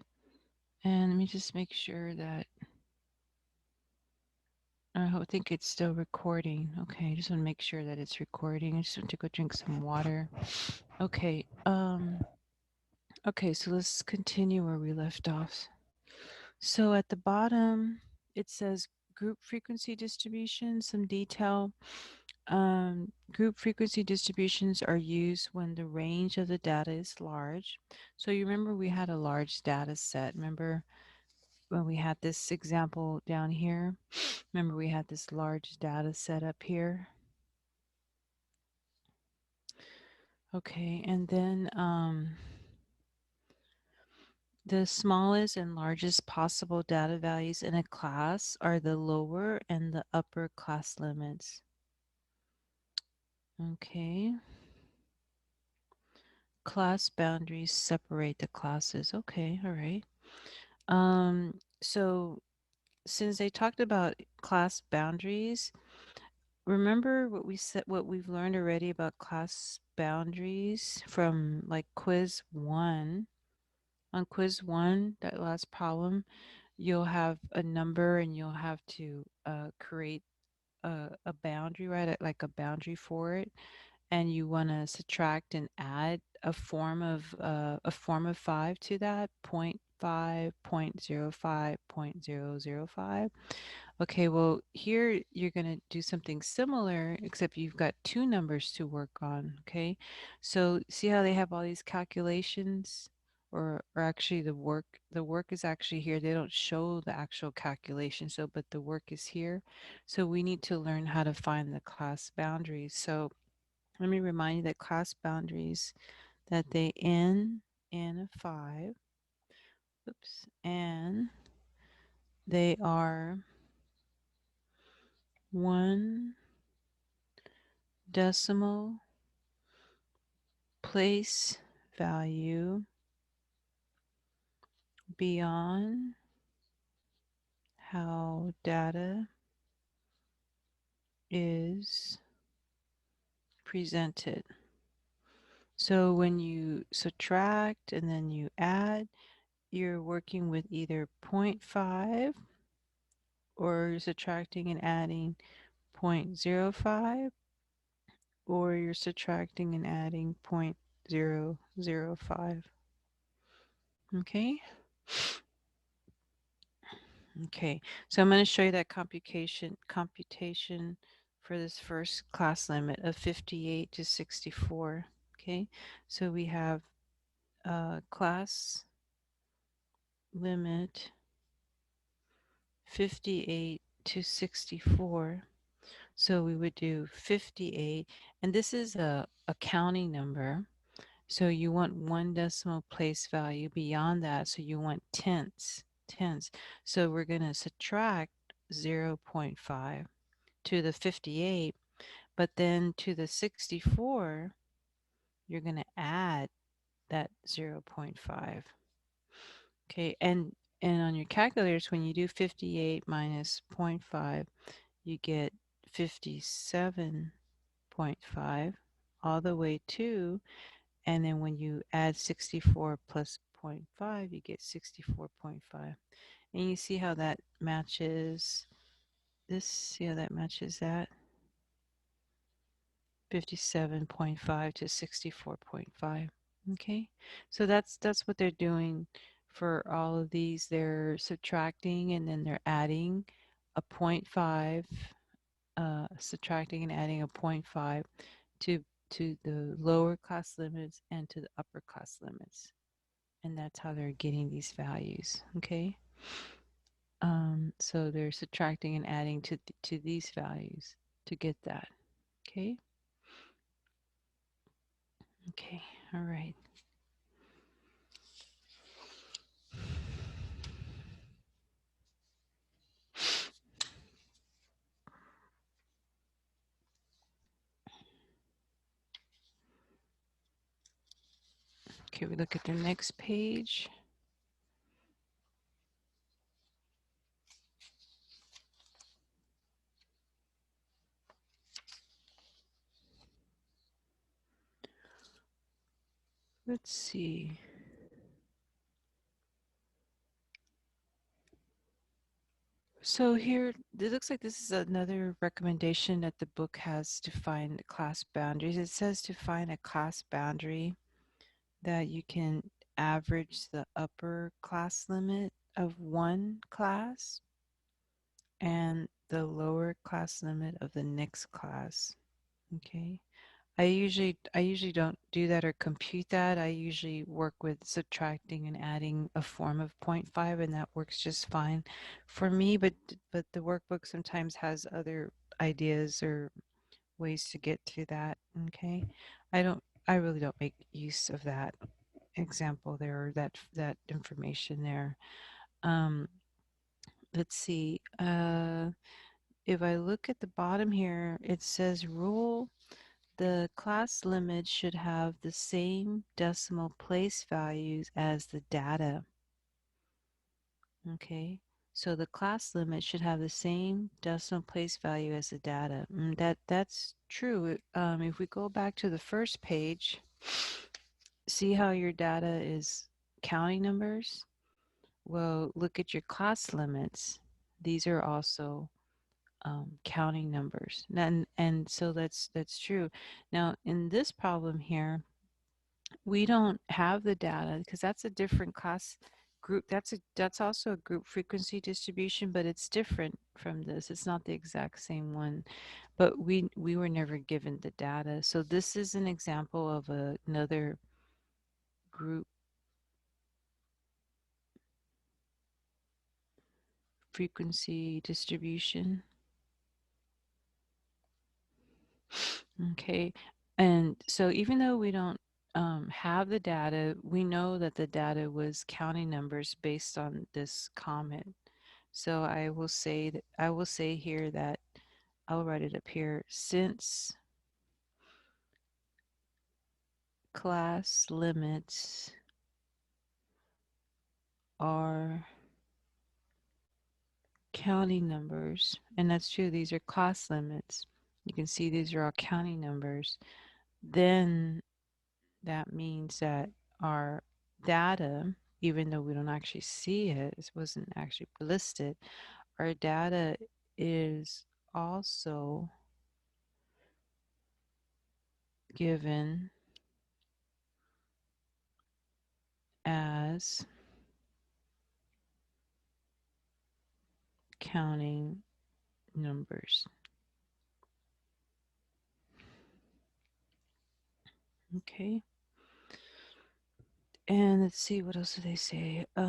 [SPEAKER 1] And let me just make sure that think it's still recording. Okay, I just want to make sure that it's recording. I just want to go drink some water. Okay, okay, so let's continue where we left off. So at the bottom, it says group frequency distribution, some detail. Group frequency distributions are used when the range of the data is large. So you remember we had a large data set. Remember when we had this example down here? Remember we had this large data set up here? Okay, and then the smallest and largest possible data values in a class are the lower and the upper class limits. Okay. Class boundaries separate the classes. Okay, all right. So since they talked about class boundaries, remember what we said, what we've learned already about class boundaries from like quiz one. On quiz one, that last problem, you'll have a number and you'll have to create a boundary, right? Like a boundary for it, and you want to subtract and add a form of five to that, point 0.5, 0.05, 0.005. Okay, well, here you're going to do something similar, except you've got two numbers to work on. Okay, so see how they have all these calculations, or actually the work is actually here. They don't show the actual calculation, so but the work is here. So we need to learn how to find the class boundaries. So let me remind you that class boundaries, that they n of 5, oops, and they are one decimal place value beyond how data is presented. So when you subtract and then you add, you're working with either point 0.5, or you're subtracting and adding 0.05, or you're subtracting and adding 0.005. Okay. Okay, so I'm going to show you that computation for this first class limit of 58 to 64. Okay, so we have class limit 58 to 64. So we would do 58, and this is a counting number. So you want one decimal place value beyond that. So you want tenths, tenths. So we're going to subtract 0.5 to the 58, but then to the 64, you're going to add that 0.5. Okay, and on your calculators, when you do 58 minus 0.5, you get 57.5 all the way to, and then when you add 64 plus 0.5, you get 64.5. And you see how that matches this, see how that matches that? 57.5 to 64.5. Okay, so that's what they're doing for all of these. They're subtracting and then they're adding a 0.5, subtracting and adding a 0.5 to the lower class limits and to the upper class limits, and that's how they're getting these values. Okay, so they're subtracting and adding to these values to get that. Okay. Okay, all right. Okay, we look at the next page. Let's see. So here, it looks like this is another recommendation that the book has to find class boundaries. It says to find a class boundary that you can average the upper class limit of one class and the lower class limit of the next class. Okay. I usually don't do that or compute that. I usually work with subtracting and adding a form of 0.5, and that works just fine for me, but the workbook sometimes has other ideas or ways to get to that. Okay. I really don't make use of that example there, or that information there. Um, let's see. If I look at the bottom here, it says rule: the class limit should have the same decimal place values as the data. Okay, So the class limit should have the same decimal place value as the data. That's true. If we go back to the first page, see how your data is counting numbers? Well, look at your class limits. These are also counting numbers. And so that's true. Now, in this problem here, we don't have the data because that's a different class group. That's also a group frequency distribution, but it's different from this. It's not the exact same one, but we were never given the data. So this is an example of another group frequency distribution. Okay. And so even though we don't have the data, we know that the data was counting numbers based on this comment. So I will say here that I'll write it up here. Since class limits are counting numbers, and that's true, these are class limits. You can see these are all counting numbers. Then that means that our data, even though we don't actually see it, it wasn't actually listed, our data is also given as counting numbers. Okay. And let's see, what else do they say? So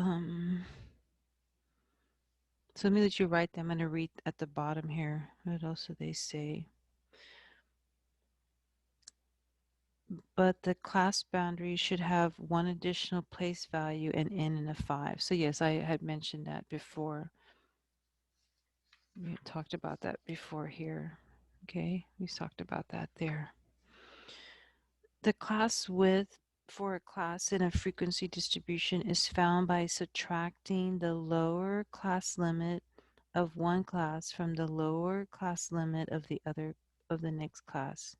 [SPEAKER 1] let me let you write them. I'm going to read at the bottom here. What else do they say? But the class boundary should have one additional place value and n and a 5. So yes, I had mentioned that before. We had talked about that before here. Okay, we talked about that there. The class width for a class in a frequency distribution is found by subtracting the lower class limit of one class from the lower class limit of the next class.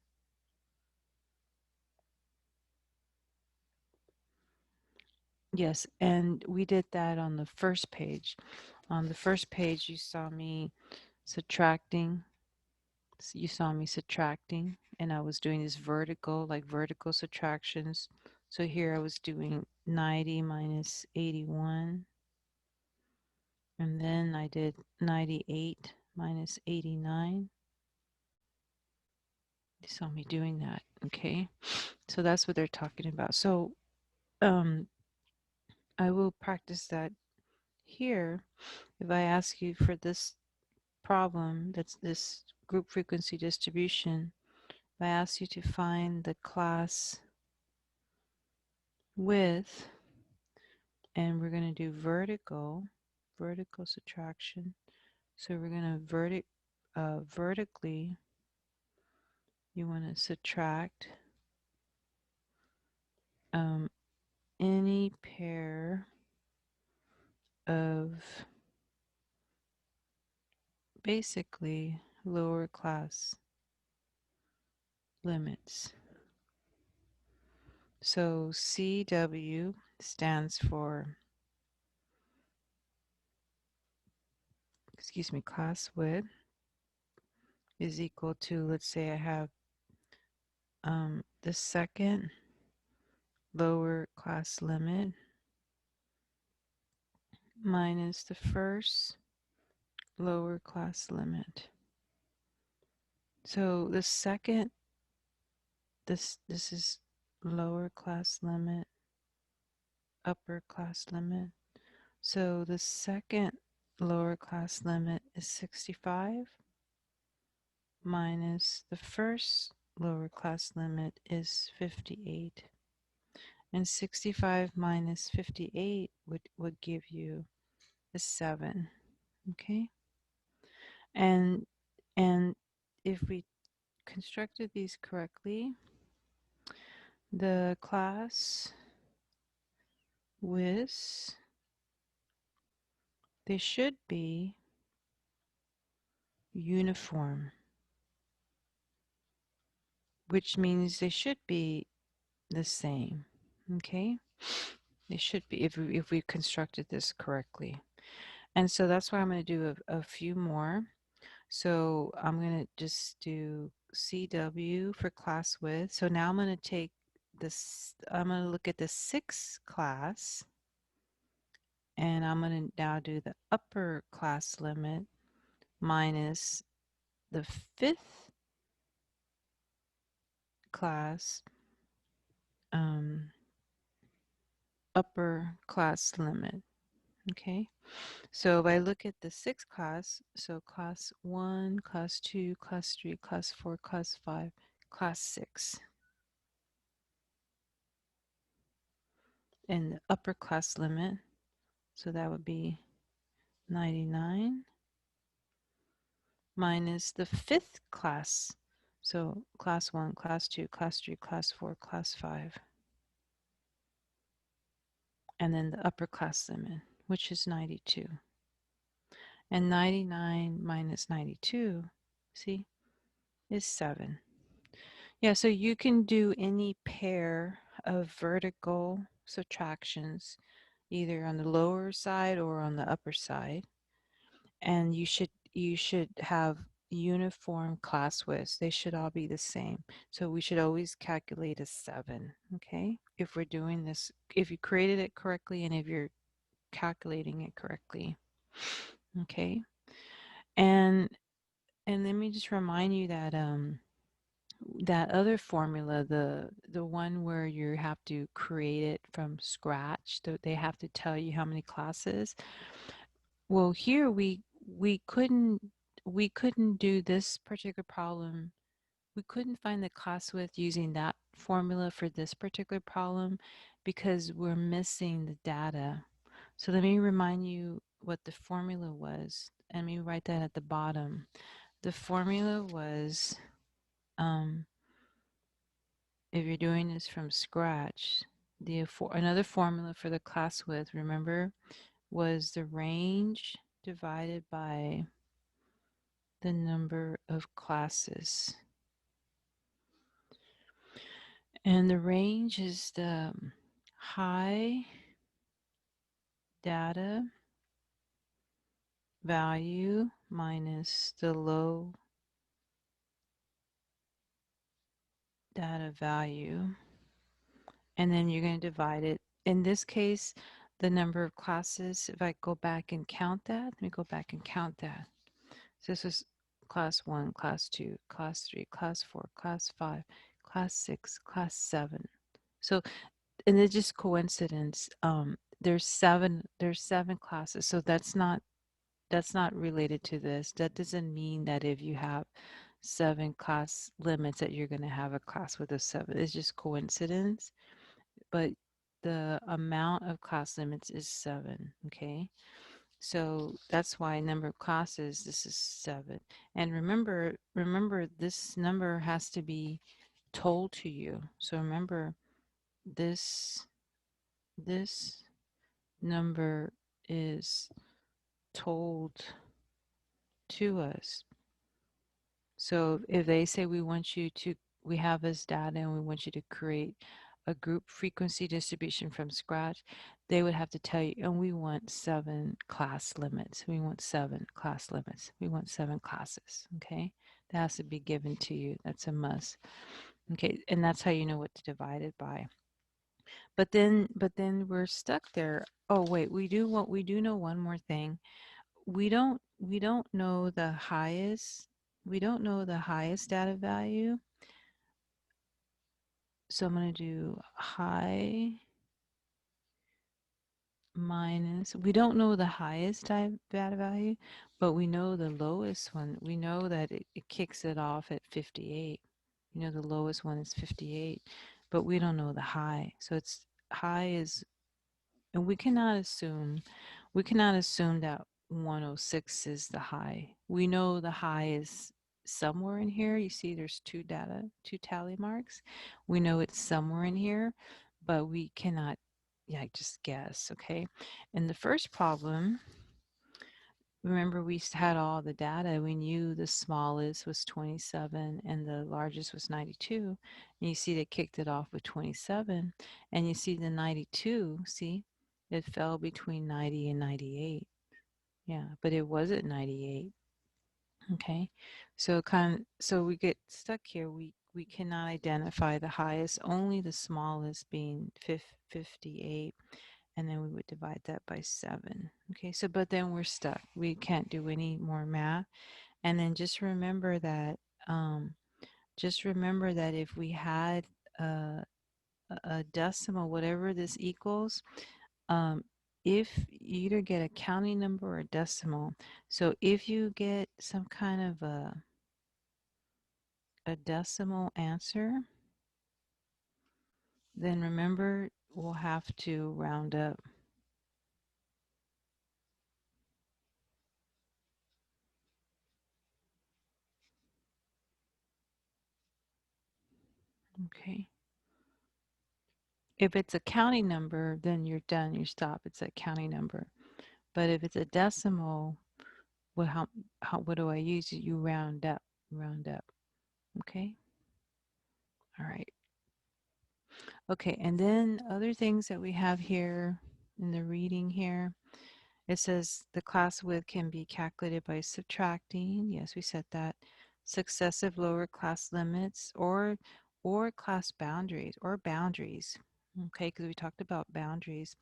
[SPEAKER 1] Yes, and we did that on the first page. On the first page, you saw me subtracting. You saw me subtracting, and I was doing this vertical, like vertical subtractions. So here I was doing 90 minus 81. And then I did 98 minus 89. You saw me doing that, okay? So that's what they're talking about. So I will practice that here. If I ask you for this problem, that's this group frequency distribution, if I ask you to find the class width, and we're going to do vertical subtraction. So we're going to vertically, you want to subtract any pair of basically lower class limits. So CW stands for, class width is equal to, let's say I have the second lower class limit minus the first lower class limit. So the second, this is lower class limit, upper class limit. So the second lower class limit is 65 minus the first lower class limit is 58. And 65 minus 58 would give you a 7. Okay? And if we constructed these correctly, the class width they should be uniform, which means they should be the same. Okay, they should be if we constructed this correctly. And so that's why I'm going to do a few more. So I'm going to just do CW for class width. So now I'm going to take this, I'm going to look at the 6th class, and I'm going to now do the upper class limit minus the 5th class upper class limit. Okay, so if I look at the 6th class, so class 1, class 2, class 3, class 4, class 5, class 6, and the upper class limit, so that would be 99 minus the 5th class, so class 1, class 2, class 3, class 4, class 5, and then the upper class limit, which is 92. And 99 minus 92, see, is 7. Yeah, so you can do any pair of vertical subtractions, either on the lower side or on the upper side, and you should have uniform class widths. They should all be the same. So we should always calculate a 7, okay? If we're doing this, if you created it correctly and if you're calculating it correctly, okay? And let me just remind you that that other formula, the one where you have to create it from scratch, they have to tell you how many classes. Well, here we couldn't do this particular problem. We couldn't find the class width using that formula for this particular problem because we're missing the data. So let me remind you what the formula was. Let me write that at the bottom. The formula was, if you're doing this from scratch, another formula for the class width, remember, was the range divided by the number of classes. And the range is the high data value minus the low data value. And then you're going to divide it. In this case, the number of classes, if I go back and count that, let me go back and count that. So this is class 1, class 2, class 3, class 4, class 5, class 6, class 7. So, and it's just coincidence. There's seven classes. So that's not related to this. That doesn't mean that if you have 7 class limits that you're going to have a class with a 7. It's just coincidence. But the amount of class limits is 7. Okay. So that's why number of classes, this is 7. And remember, this number has to be told to you. So remember, this number is told to us. So if they say we have this data and we want you to create a group frequency distribution from scratch, they would have to tell you, and we want 7 class limits. We want 7 class limits. We want 7 classes. Okay. That has to be given to you. That's a must. Okay. And that's how you know what to divide it by. But then we're stuck there. Oh, wait, we do know one more thing. We don't know the highest. We don't know the highest data value. So I'm going to do high minus, we don't know the highest data value, but we know the lowest one. We know that it kicks it off at 58. You know, the lowest one is 58, but we don't know the high. So it's high is, and we cannot assume that 106 is the high. We know the high is somewhere in here. You see there's two tally marks. We know it's somewhere in here, but we cannot just guess, okay? In the first problem, remember we had all the data. We knew the smallest was 27 and the largest was 92. And you see they kicked it off with 27. And you see the 92, see, it fell between 90 and 98. Yeah, but it wasn't 98. Okay. So we get stuck here. We cannot identify the highest, only the smallest being 58, and then we would divide that by 7. Okay, so but then we're stuck. We can't do any more math. And then um, just remember that if we had a, a decimal, whatever this equals, um, if you either get a counting number or a decimal. So if you get some kind of a decimal answer, then remember we'll have to round up. Okay. If it's a counting number, then you're done, you stop. It's a counting number. But if it's a decimal, well, what do I use? You round up, round up. Okay. All right. Okay. And then other things that we have here in the reading here, it says the class width can be calculated by subtracting. Yes, we said that. Successive lower class limits or class boundaries or boundaries. Okay, because we talked about boundaries.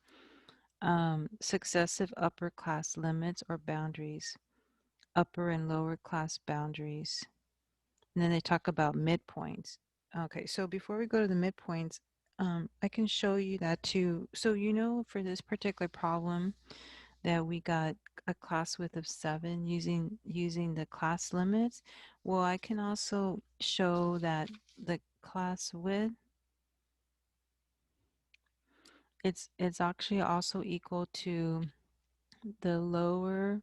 [SPEAKER 1] Successive upper class limits or boundaries, upper and lower class boundaries. And then they talk about midpoints. Okay, so before we go to the midpoints, I can show you that too. So for this particular problem that we got a class width of 7 using the class limits. Well, I can also show that the class width it's actually also equal to the lower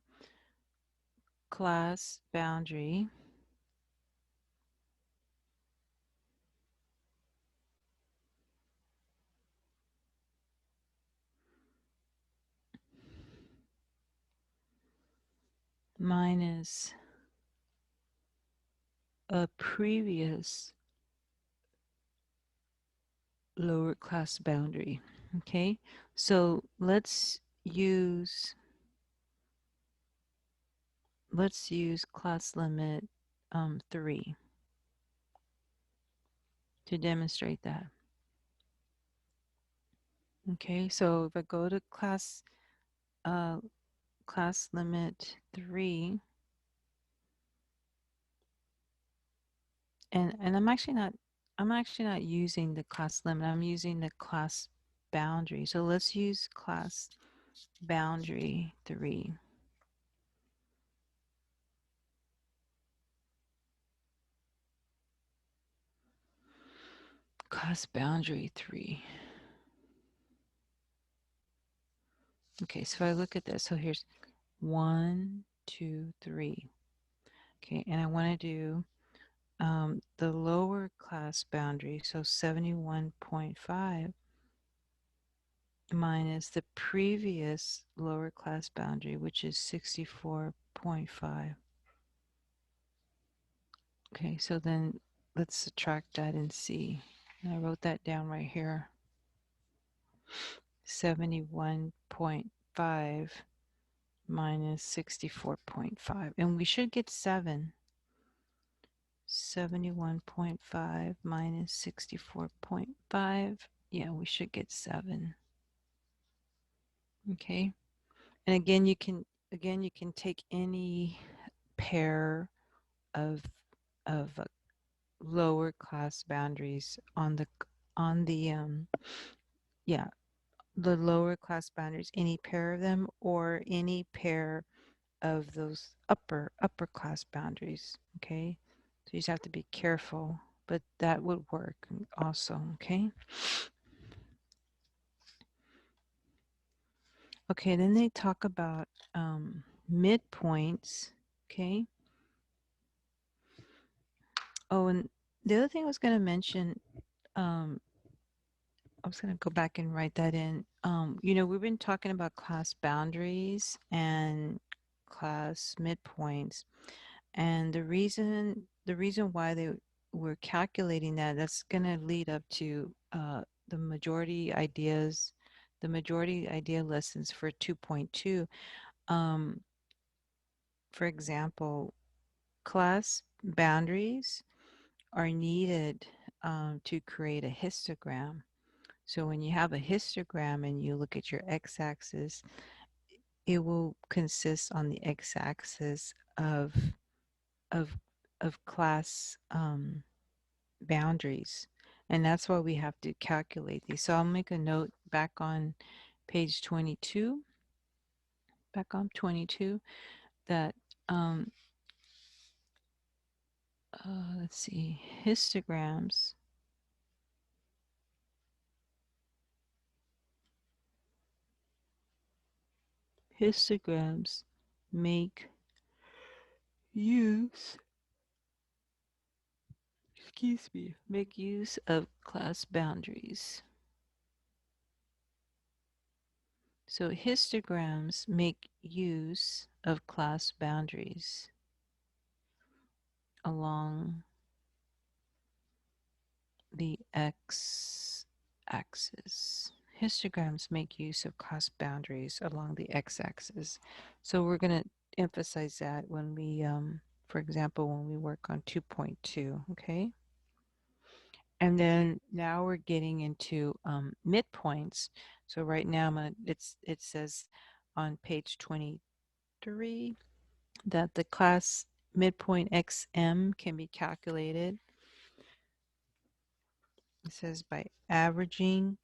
[SPEAKER 1] class boundary minus a previous lower class boundary. Okay, so let's use class limit 3 to demonstrate that. Okay, so if I go to uh, class limit 3, and I'm actually not using the class limit, I'm using the class boundary. So let's use class boundary 3. Class boundary 3. Okay, so if I look at this, so here's 1, 2, 3. Okay, and I want to do the lower class boundary, so 71.5 minus the previous lower class boundary, which is 64.5. Okay, so then let's subtract that and see. And I wrote that down right here. 71.5 minus 64.5. And we should get 7. 71.5 minus 64.5. Yeah, we should get 7. Okay. And again you can take any pair of lower class boundaries on the yeah, the lower class boundaries, any pair of them or any pair of those upper class boundaries. Okay, so you just have to be careful, but that would work also. Okay. Okay, then they talk about midpoints. Okay. Oh, and the other thing I was going to mention, I was going to go back and write that in. We've been talking about class boundaries and class midpoints. And the reason why they were calculating that, that's going to lead up to the majority ideas, the majority idea lessons for 2.2. Um, for example, class boundaries are needed to create a histogram. So when you have a histogram and you look at your x-axis, it will consist on the x-axis of of class boundaries, and that's why we have to calculate these. So I'll make a note back on page 22, back on 22, that um, let's see, histograms make use, make use of class boundaries. So histograms make use of class boundaries along the x-axis. Histograms make use of class boundaries along the x-axis. So we're going to emphasize that when we, for example, when we work on 2.2, okay? And then now we're getting into midpoints. So right now it says on page 23 that the class midpoint XM can be calculated. It says by averaging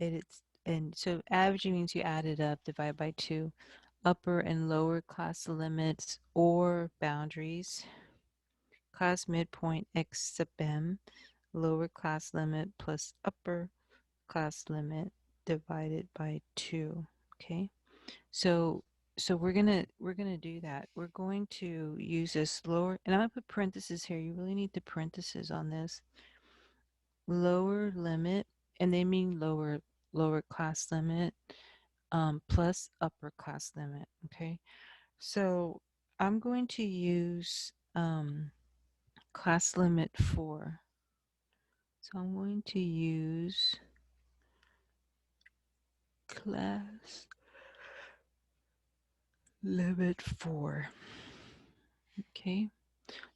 [SPEAKER 1] it's, and so averaging means you add it up, divide by 2, upper and lower class limits or boundaries. Class midpoint X sub M, lower class limit plus upper class limit divided by 2. Okay, so we're gonna do that. We're going to use this lower, and I'm gonna put parentheses here. You really need the parentheses on this. Lower limit, and they mean lower class limit plus upper class limit. Okay, so I'm going to use class limit 4. So I'm going to use class limit 4. Okay,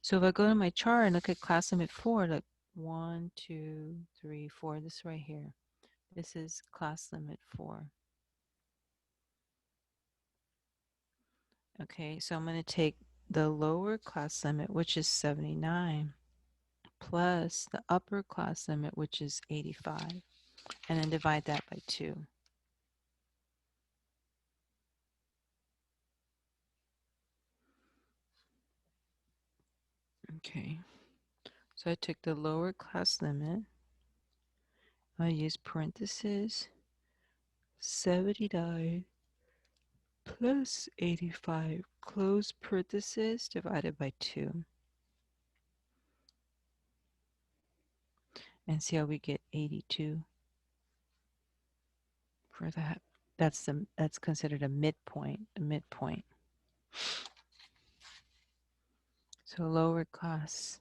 [SPEAKER 1] so if I go to my chart and look at class limit 4, look, 1, 2, 3, 4, this right here. This is class limit 4. Okay, so I'm going to take the lower class limit, which is 79, plus the upper class limit, which is 85, and then divide that by 2. Okay, so I took the lower class limit. I use parentheses 79 plus 85, close parentheses, divided by 2. And see how we get 82 for that. That's considered a midpoint, So lower class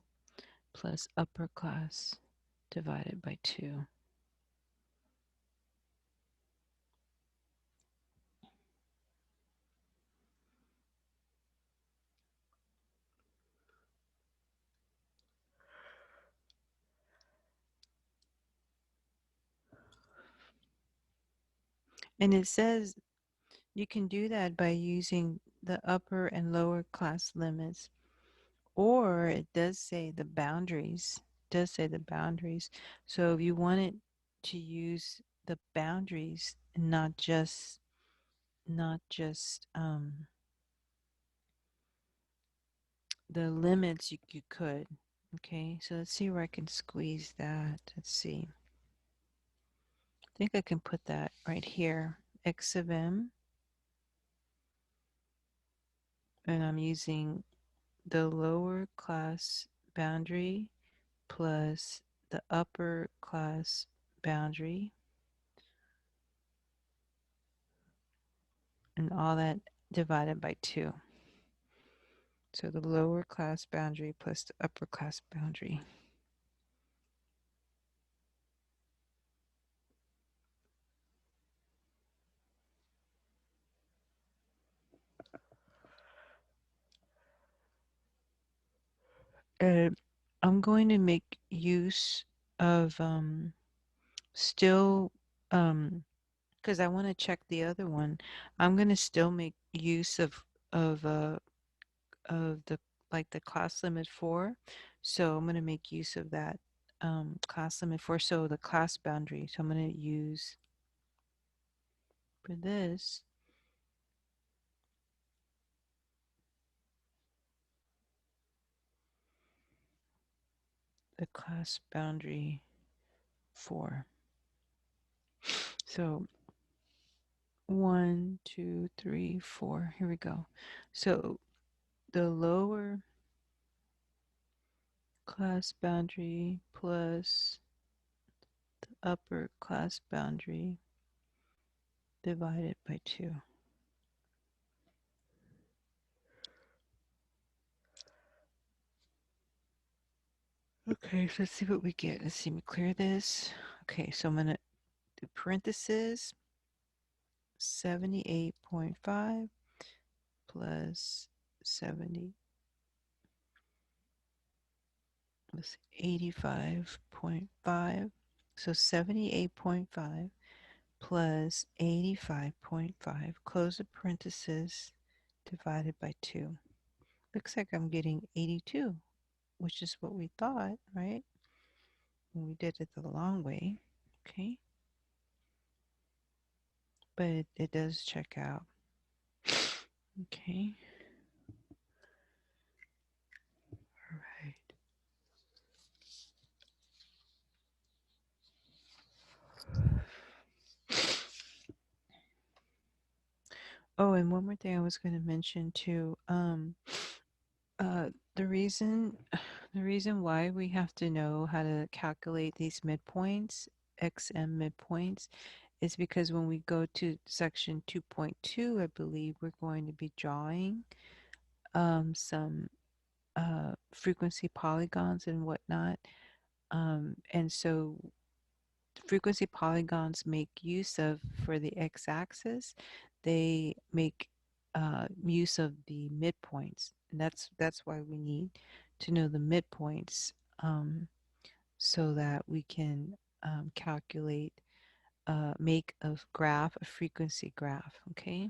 [SPEAKER 1] plus upper class divided by 2. And it says you can do that by using the upper and lower class limits, or it does say the boundaries. It does say the boundaries. So if you wanted to use the boundaries, not just the limits, you could. Okay, so let's see where I can squeeze that. Let's see. I think I can put that right here. X sub M, and I'm using the lower class boundary plus the upper class boundary, and all that divided by 2. So the lower class boundary plus the upper class boundary. And I'm going to make use of still because I want to check the other one. I'm going to still make use of uh of the like the class limit 4. So I'm going to make use of that class limit 4. So the class boundary. So I'm going to use for this the class boundary 4. So 1, 2, 3, 4. Here we go. So the lower class boundary plus the upper class boundary divided by 2. Okay, so let's see what we get. Let's see me clear this. Okay, so I'm going to do parentheses 78.5 plus 70 plus 85.5. So 78.5 plus 85.5, close the parentheses, divided by 2. Looks like I'm getting 82, which is what we thought, right? When we did it the long way, okay? But it does check out. Okay. All right. Oh, and one more thing I was going to mention too. The reason why we have to know how to calculate these midpoints, XM midpoints, is because when we go to section 2.2, I believe we're going to be drawing some frequency polygons and whatnot. And so frequency polygons make use of, for the x-axis, they make use of the midpoints. And that's why we need to know the midpoints so that we can calculate, make a graph, a frequency graph, okay?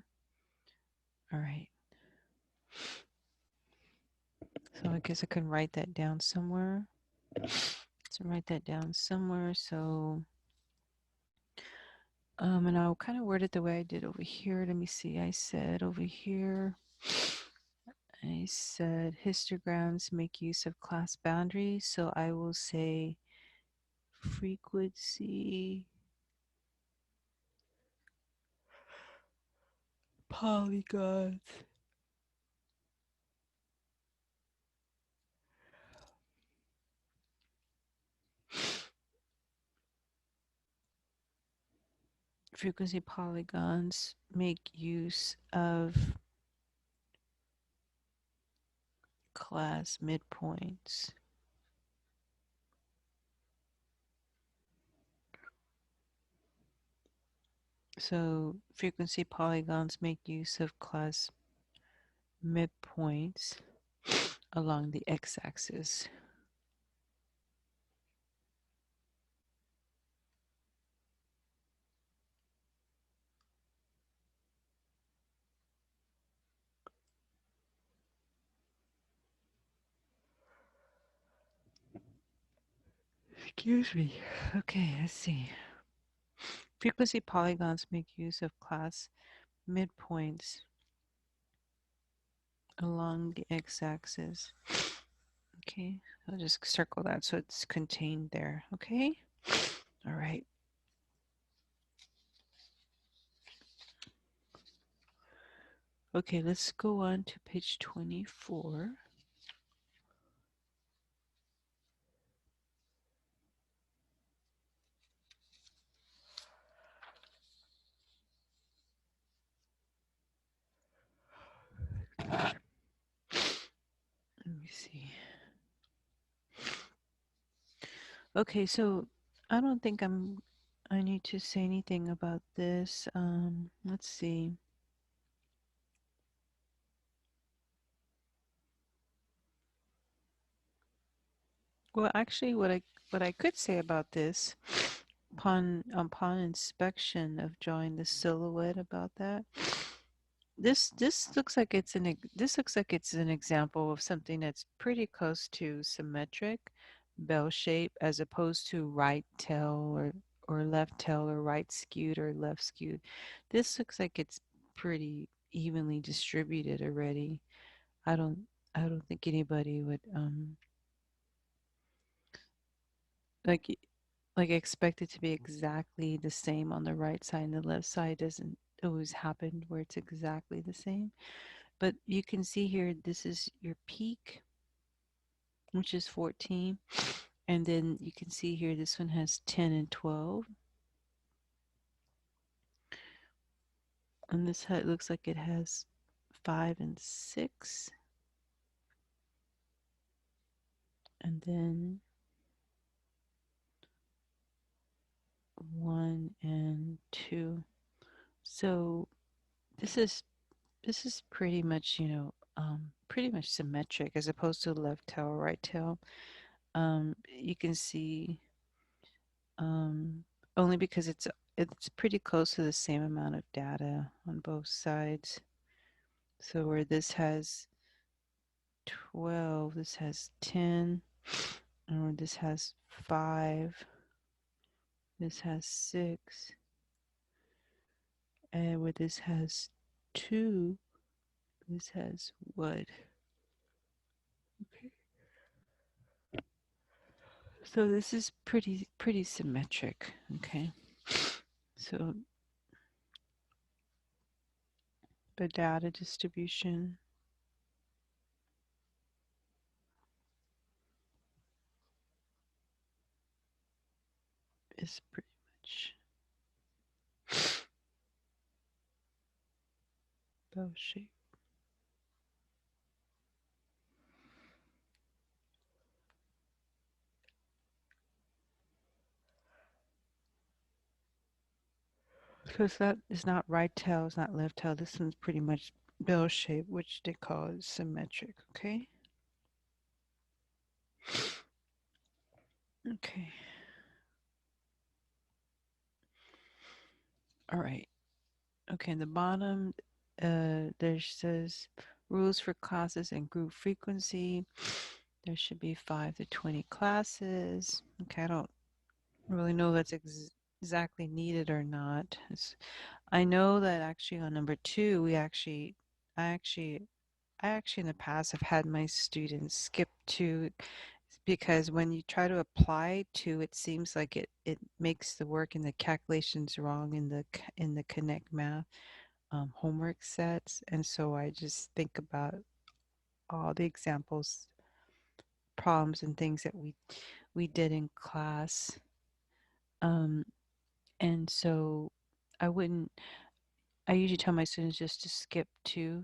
[SPEAKER 1] All right. So I guess I can write that down somewhere. So write that down somewhere. So, and I'll kind of word it the way I did over here. Let me see. I said over here, I said histograms make use of class boundaries. So I will say frequency polygons. Frequency polygons make use of class midpoints. So frequency polygons make use of class midpoints along the x-axis. Excuse me. Okay, let's see. Frequency polygons make use of class midpoints along the x-axis. Okay, I'll just circle that so it's contained there. Okay, all right. Okay, let's go on to page 24. me see. Okay, so I don't think I need to say anything about this. Let's see. Well, actually, what I could say about this upon inspection of drawing the silhouette about that, this looks like this looks like it's an example of something that's pretty close to symmetric bell shape as opposed to right tail or left tail or right skewed or left skewed. This looks like it's pretty evenly distributed already. I don't I don't think anybody would like like expect it to be exactly the same on the right side, and the left side doesn't always happen where it's exactly the same. But you can see here, this is your peak, which is 14. And then you can see here, this one has 10 and 12. And this looks like it has 5 and 6. And then 1 and 2. So this is pretty much, pretty much symmetric as opposed to left tail, right tail. You can see only because it's pretty close to the same amount of data on both sides. So where this has 12, this has 10, and where this has 5, this has 6, and where this has 2, this has what? Okay. So this is pretty symmetric, okay? So the data distribution is pretty much bell shape. Because that is not right tail, it's not left tail. This one's pretty much bell shape, which they call it symmetric, okay? Okay. All right. Okay, in the bottom, there says rules for classes and group frequency. There should be 5 to 20 classes. Okay, I don't really know if that's exactly needed or not. I know that actually on number 2, I actually, I actually in the past have had my students skip 2 because when you try to apply 2, it seems like it makes the work and the calculations wrong in the Connect Math homework sets. And so I just think about all the examples, problems, and things that we did in class. Um, and so I wouldn't, I usually tell my students just to skip 2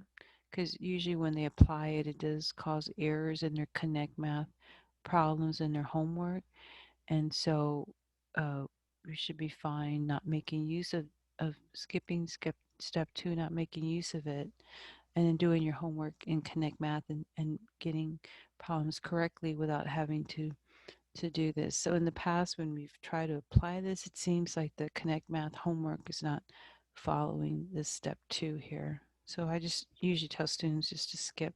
[SPEAKER 1] because usually when they apply it, it does cause errors in their Connect Math problems in their homework. And so uh, we should be fine not making use of skip step 2, not making use of it, and then doing your homework in Connect Math and getting problems correctly without having to do this. So in the past, when we've tried to apply this, it seems like the Connect Math homework is not following this step 2 here. So I just usually tell students just to skip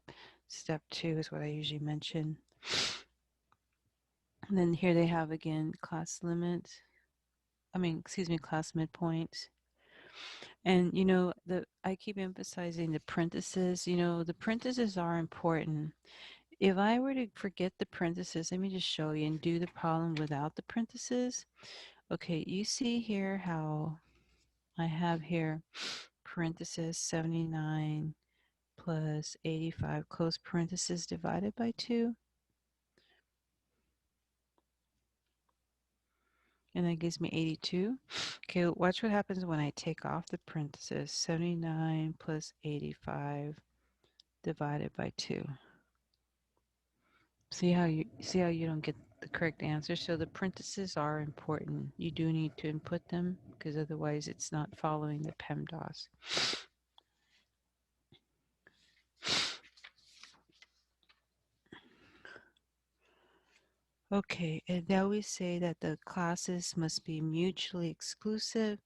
[SPEAKER 1] step 2 is what I usually mention. And then here they have again class limits. Excuse me, class midpoints. And I keep emphasizing the parentheses. The parentheses are important. If I were to forget the parentheses, let me just show you and do the problem without the parentheses. Okay, you see here how I have here parentheses 79 plus 85 close parentheses divided by 2. And that gives me 82. Okay, watch what happens when I take off the parentheses. 79 plus 85 divided by 2. See how you don't get the correct answer? So the parentheses are important. You do need to input them because otherwise it's not following the PEMDAS. Okay, and now we say that the classes must be mutually exclusive.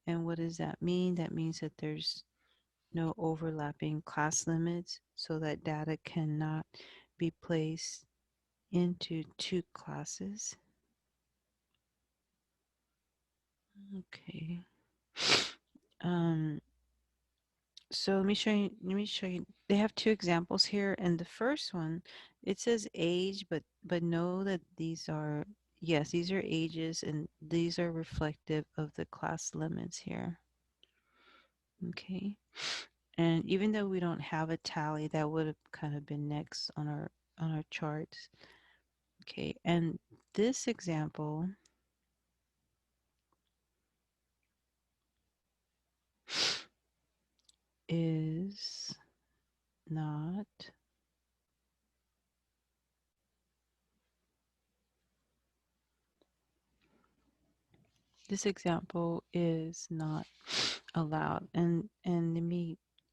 [SPEAKER 1] And what does that mean? That means that there's no overlapping class limits, so that data cannot be placed into two classes. Okay. Um, so let me show you. They have two examples here, and the first one, it says age, but know that these are, yes, these are ages, and these are reflective of the class limits here. Okay. And even though we don't have a tally, that would have kind of been next on our charts. Okay, and this example is not, this example is not allowed. And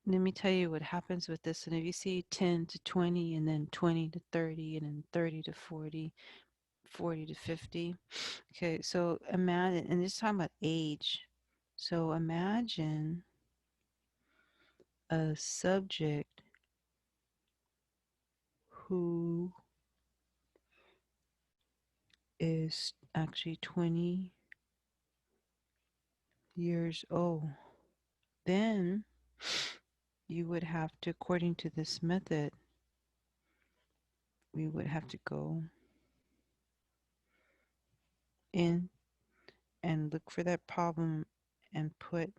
[SPEAKER 1] let me tell you what happens with this. And if you see 10 to 20 and then 20 to 30 and then 30 to 40, 40 to 50. Okay, so imagine, and this is talking about age. So imagine a subject who is actually 20 years old. Then you would have to, according to this method, we would have to go in and look for that problem and put,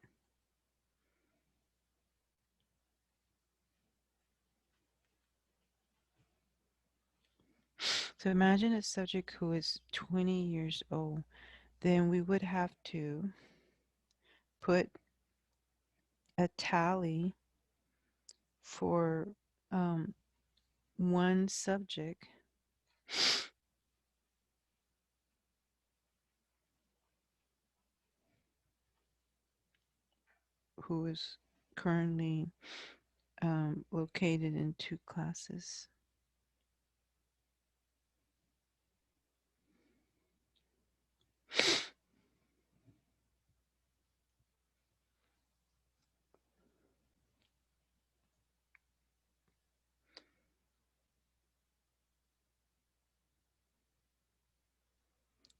[SPEAKER 1] so imagine a subject who is 20 years old. Then we would have to put a tally for one subject who is currently located in two classes.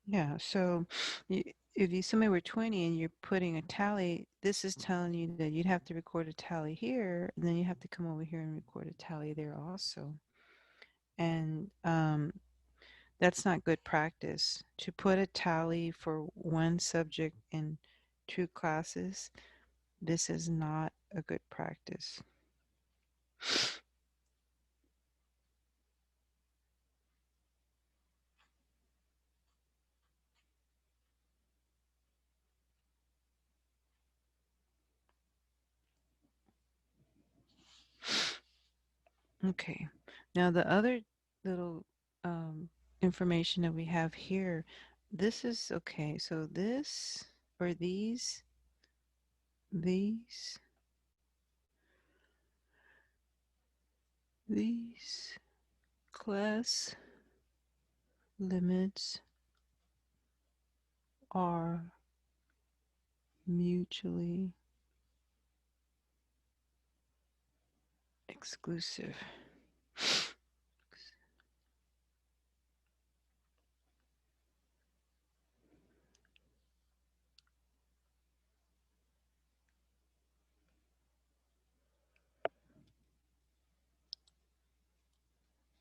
[SPEAKER 1] Yeah, so if you somebody were 20 and you're putting a tally, this is telling you that you'd have to record a tally here, and then you have to come over here and record a tally there also. And that's not good practice. To put a tally for one subject in two classes, this is not a good practice. Okay, now the other little information that we have here, this is okay. So this or these these class limits are mutually exclusive.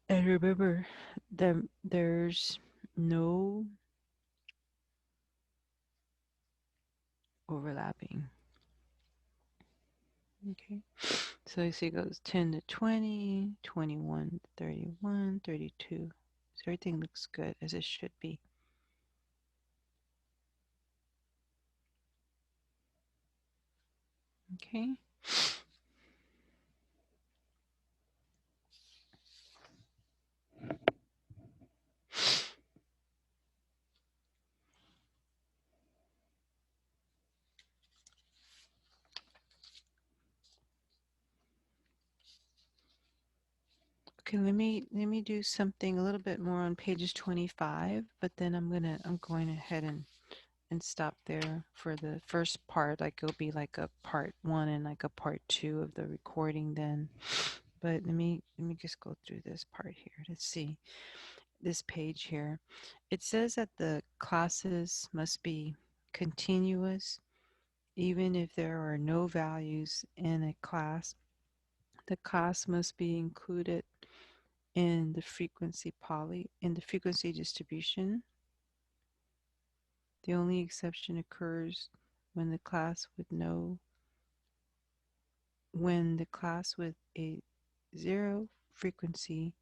[SPEAKER 1] And remember that there's no overlapping. Okay, so you see it goes 10 to 20, 21, 31, 32. So everything looks good as it should be. Okay. Okay, let me do something a little bit more on pages 25, but then I'm going ahead and stop there for the first part. Like it'll be like a part one and like a part two of the recording then. But let me just go through this part here. Let's see this page here. It says that the classes must be continuous even if there are no values in a class. The class must be included in the frequency distribution. The only exception occurs when the class a zero frequency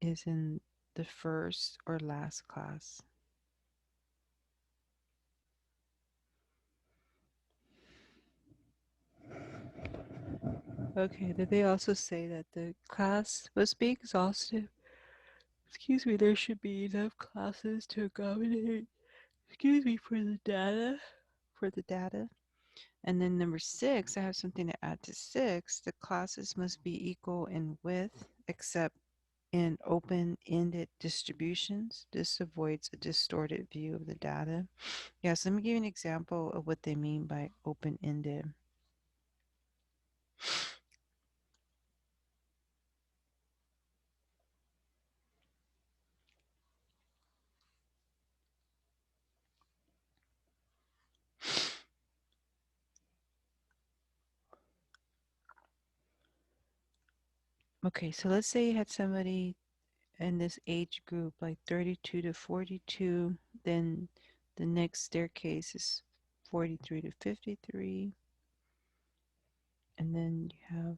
[SPEAKER 1] is in the first or last class. Okay, then they also say that the class must be exhaustive. Excuse me, there should be enough classes to accommodate, for the data. And then number 6, I have something to add to 6. The classes must be equal in width, except in open-ended distributions. This avoids a distorted view of the data. Yes, let me give you an example of what they mean by open-ended. Okay, so let's say you had somebody in this age group, like 32 to 42, then the next staircase is 43 to 53, and then you have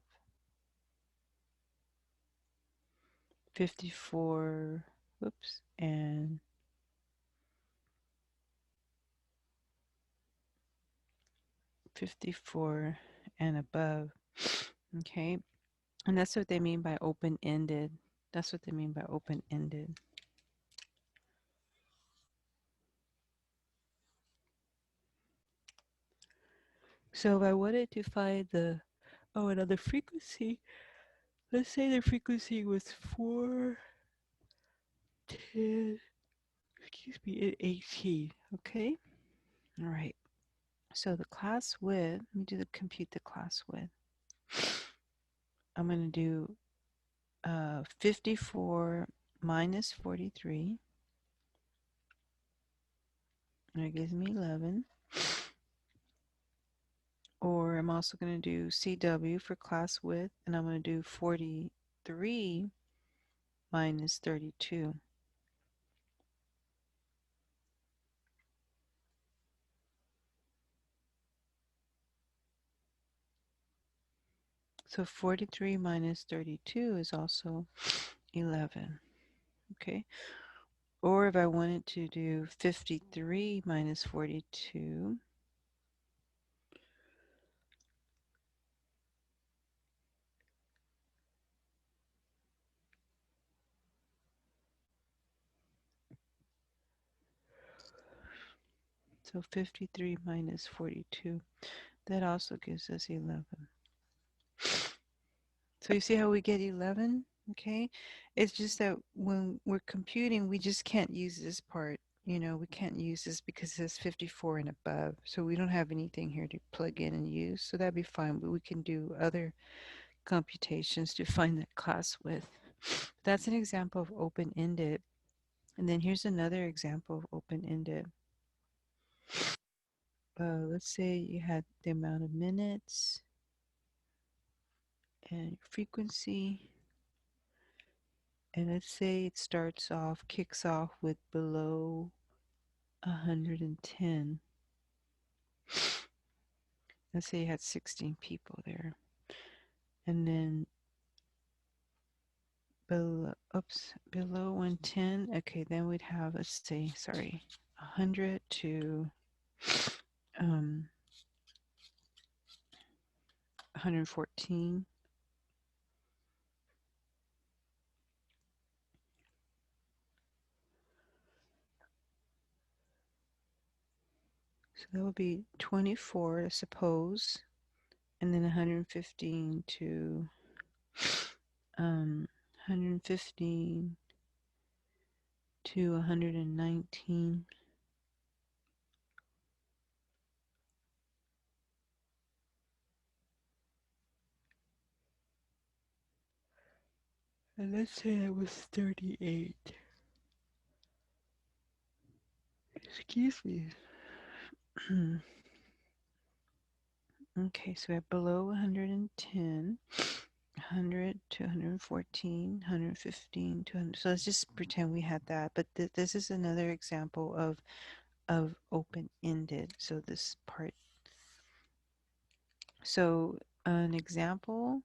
[SPEAKER 1] 54, whoops, and 54 and above. Okay, and that's what they mean by open-ended. That's what they mean by open-ended. So if I wanted to find another frequency, let's say the frequency was 4, 10, excuse me, and 18, okay? All right. So the class width, let me compute the class width. I'm going to do 54 minus 43. And it gives me 11. Or I'm also going to do CW for class width, and I'm going to do 43 minus 32. So 43 minus 32 is also 11. Okay. Or if I wanted to do 53 minus 42, so 53 minus 42, that also gives us 11. So you see how we get 11? Okay. It's just that when we're computing, we just can't use this part. You know, we can't use this because it says 54 and above. So we don't have anything here to plug in and use. So that'd be fine, but we can do other computations to find that class width. That's an example of open-ended. And then here's another example of open-ended. Let's say you had the amount of minutes and frequency. And let's say it kicks off with below 110. Let's say you had 16 people there. And then below 110, okay, then we'd have, let's say, 100 to 114. So that would be 24, I suppose, and then 115 to 115 to 119. And let's say it was 38. Excuse me. Okay, so we have below 110, 100 to 114, 115 to 100. So let's just pretend we had that. But this is another example of open-ended. So this part. So an example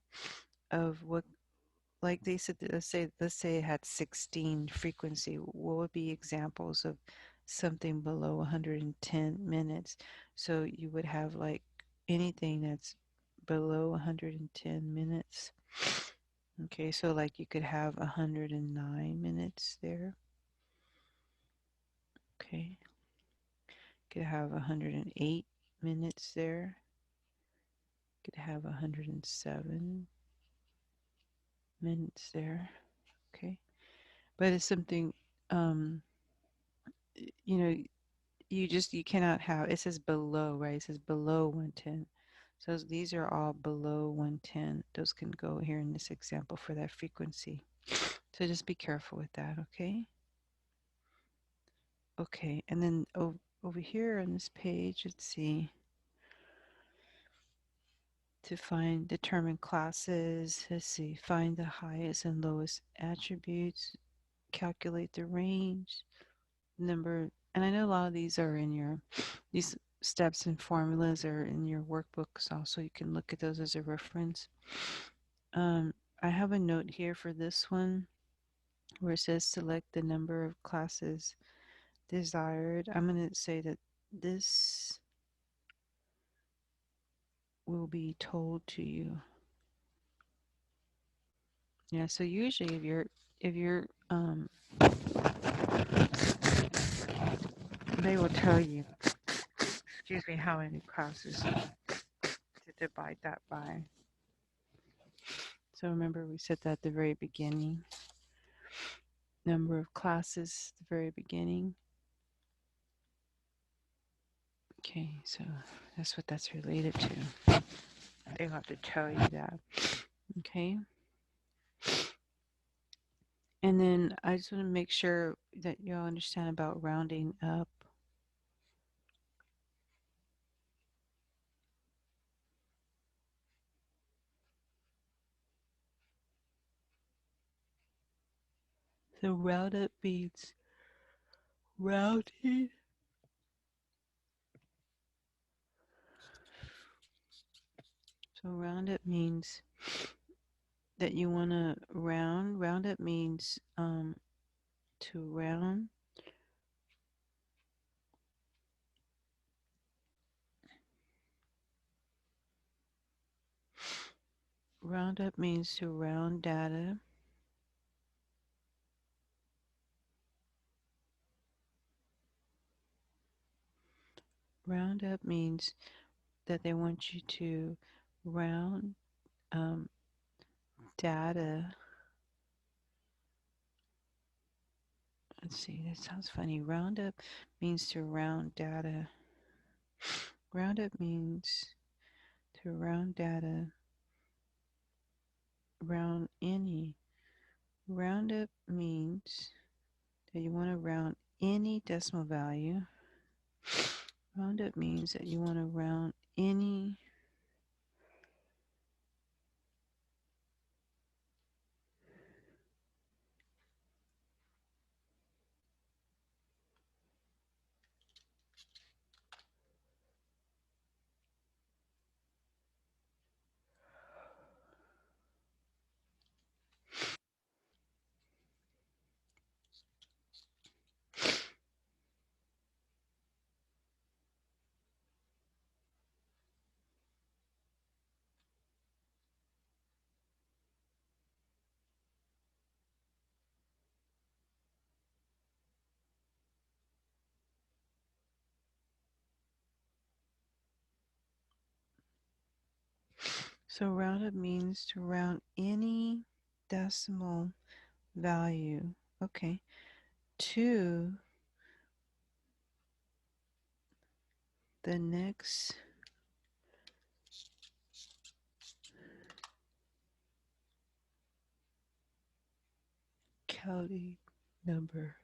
[SPEAKER 1] of what, like they said, let's say it had 16 frequency. What would be examples of something below 110 minutes? So you would have like anything that's below 110 minutes. Okay, so like you could have 109 minutes there. Okay, could have 108 minutes there. Could have 107 minutes there. Okay, but it's something, um, you know, you cannot have, it says below, right? It says below 110. So these are all below 110. Those can go here in this example for that frequency. So just be careful with that, okay? Okay, and then over here on this page, let's see, to determine classes, let's see, find the highest and lowest attributes, calculate the range, number, and I know a lot of these are in these steps and formulas are in your workbooks also. You can look at those as a reference. I have a note here for this one where it says select the number of classes desired. I'm going to say that this will be told to you. Yeah, so usually if you're they will tell you, excuse me, how many classes to divide that by. So remember we said that at the very beginning. Number of classes at the very beginning. Okay, so that's what that's related to. They have to tell you that. Okay. And then I just want to make sure that you all understand about rounding up. So round up means rounding. So round up means that you want to round. Round up means to round. Round up means to round data. Round up means that they want you to round data. Let's see, that sounds funny. Round up means to round data. Round up means to round data, round any. Round up means that you want to round any decimal value. Round up means that you want to round any So round up means to round any decimal value, okay, to the next county number.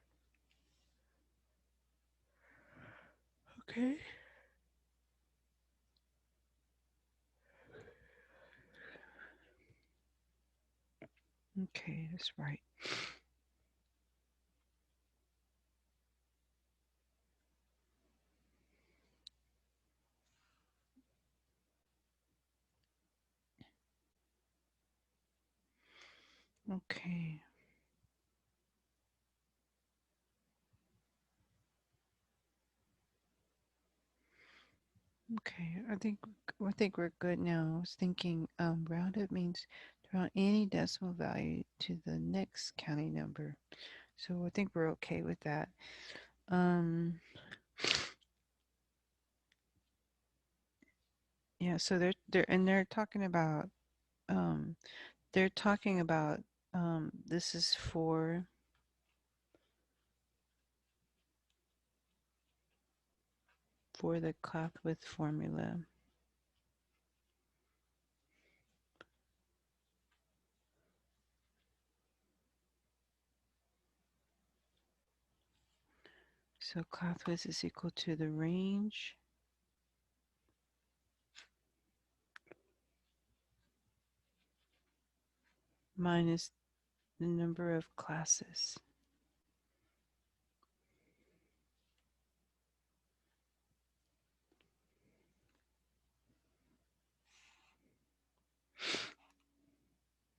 [SPEAKER 1] Okay. Okay, that's right. Okay. Okay, I think we're good now. I was thinking round up means to round any decimal value to the next county number. So I think we're okay with that. Yeah, so they're talking about um they're talking about this is for the cloth width formula. So cloth width is equal to the range minus the number of classes.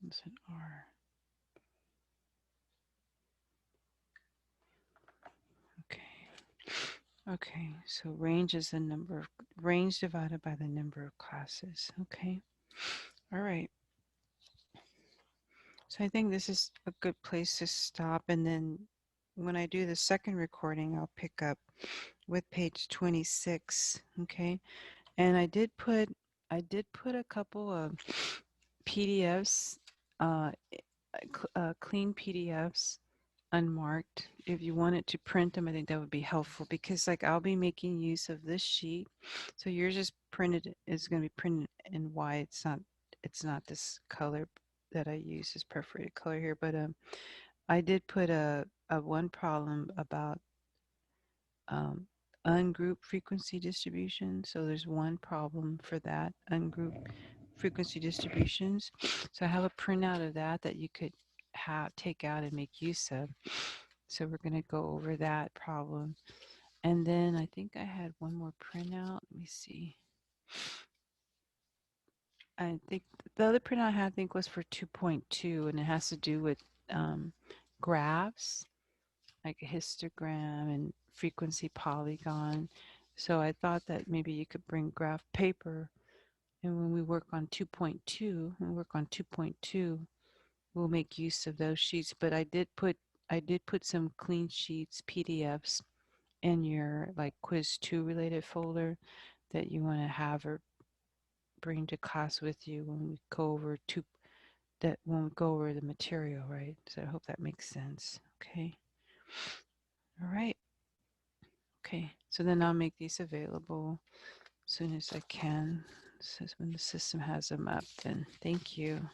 [SPEAKER 1] That's an R. Okay. Okay, so range is the number of range divided by the number of classes. Okay. All right. So I think this is a good place to stop, and then when I do the second recording, I'll pick up with page 26. Okay. And I did put a couple of PDFs, clean PDFs, unmarked. If you wanted to print them, I think that would be helpful because like I'll be making use of this sheet. So yours is going to be printed in white. It's not this color that I use as perforated color here, but I did put a one problem about ungroup frequency distribution. So there's one problem for that, ungroup frequency distributions. So I have a printout of that you could take out and make use of. So we're going to go over that problem. And then I think I had one more printout. Let me see. I think the other printout I had, I think, was for 2.2, and it has to do with graphs, like a histogram and frequency polygon. So I thought that maybe you could bring graph paper, and when we work on 2.2, we'll make use of those sheets. But I did put some clean sheets, PDFs, in your like quiz 2 related folder that you want to have or bring to class with you when we go over the material, right? So I hope that makes sense. Okay. All right. Okay. So then I'll make these available as soon as I can. So when the system has them up, then thank you.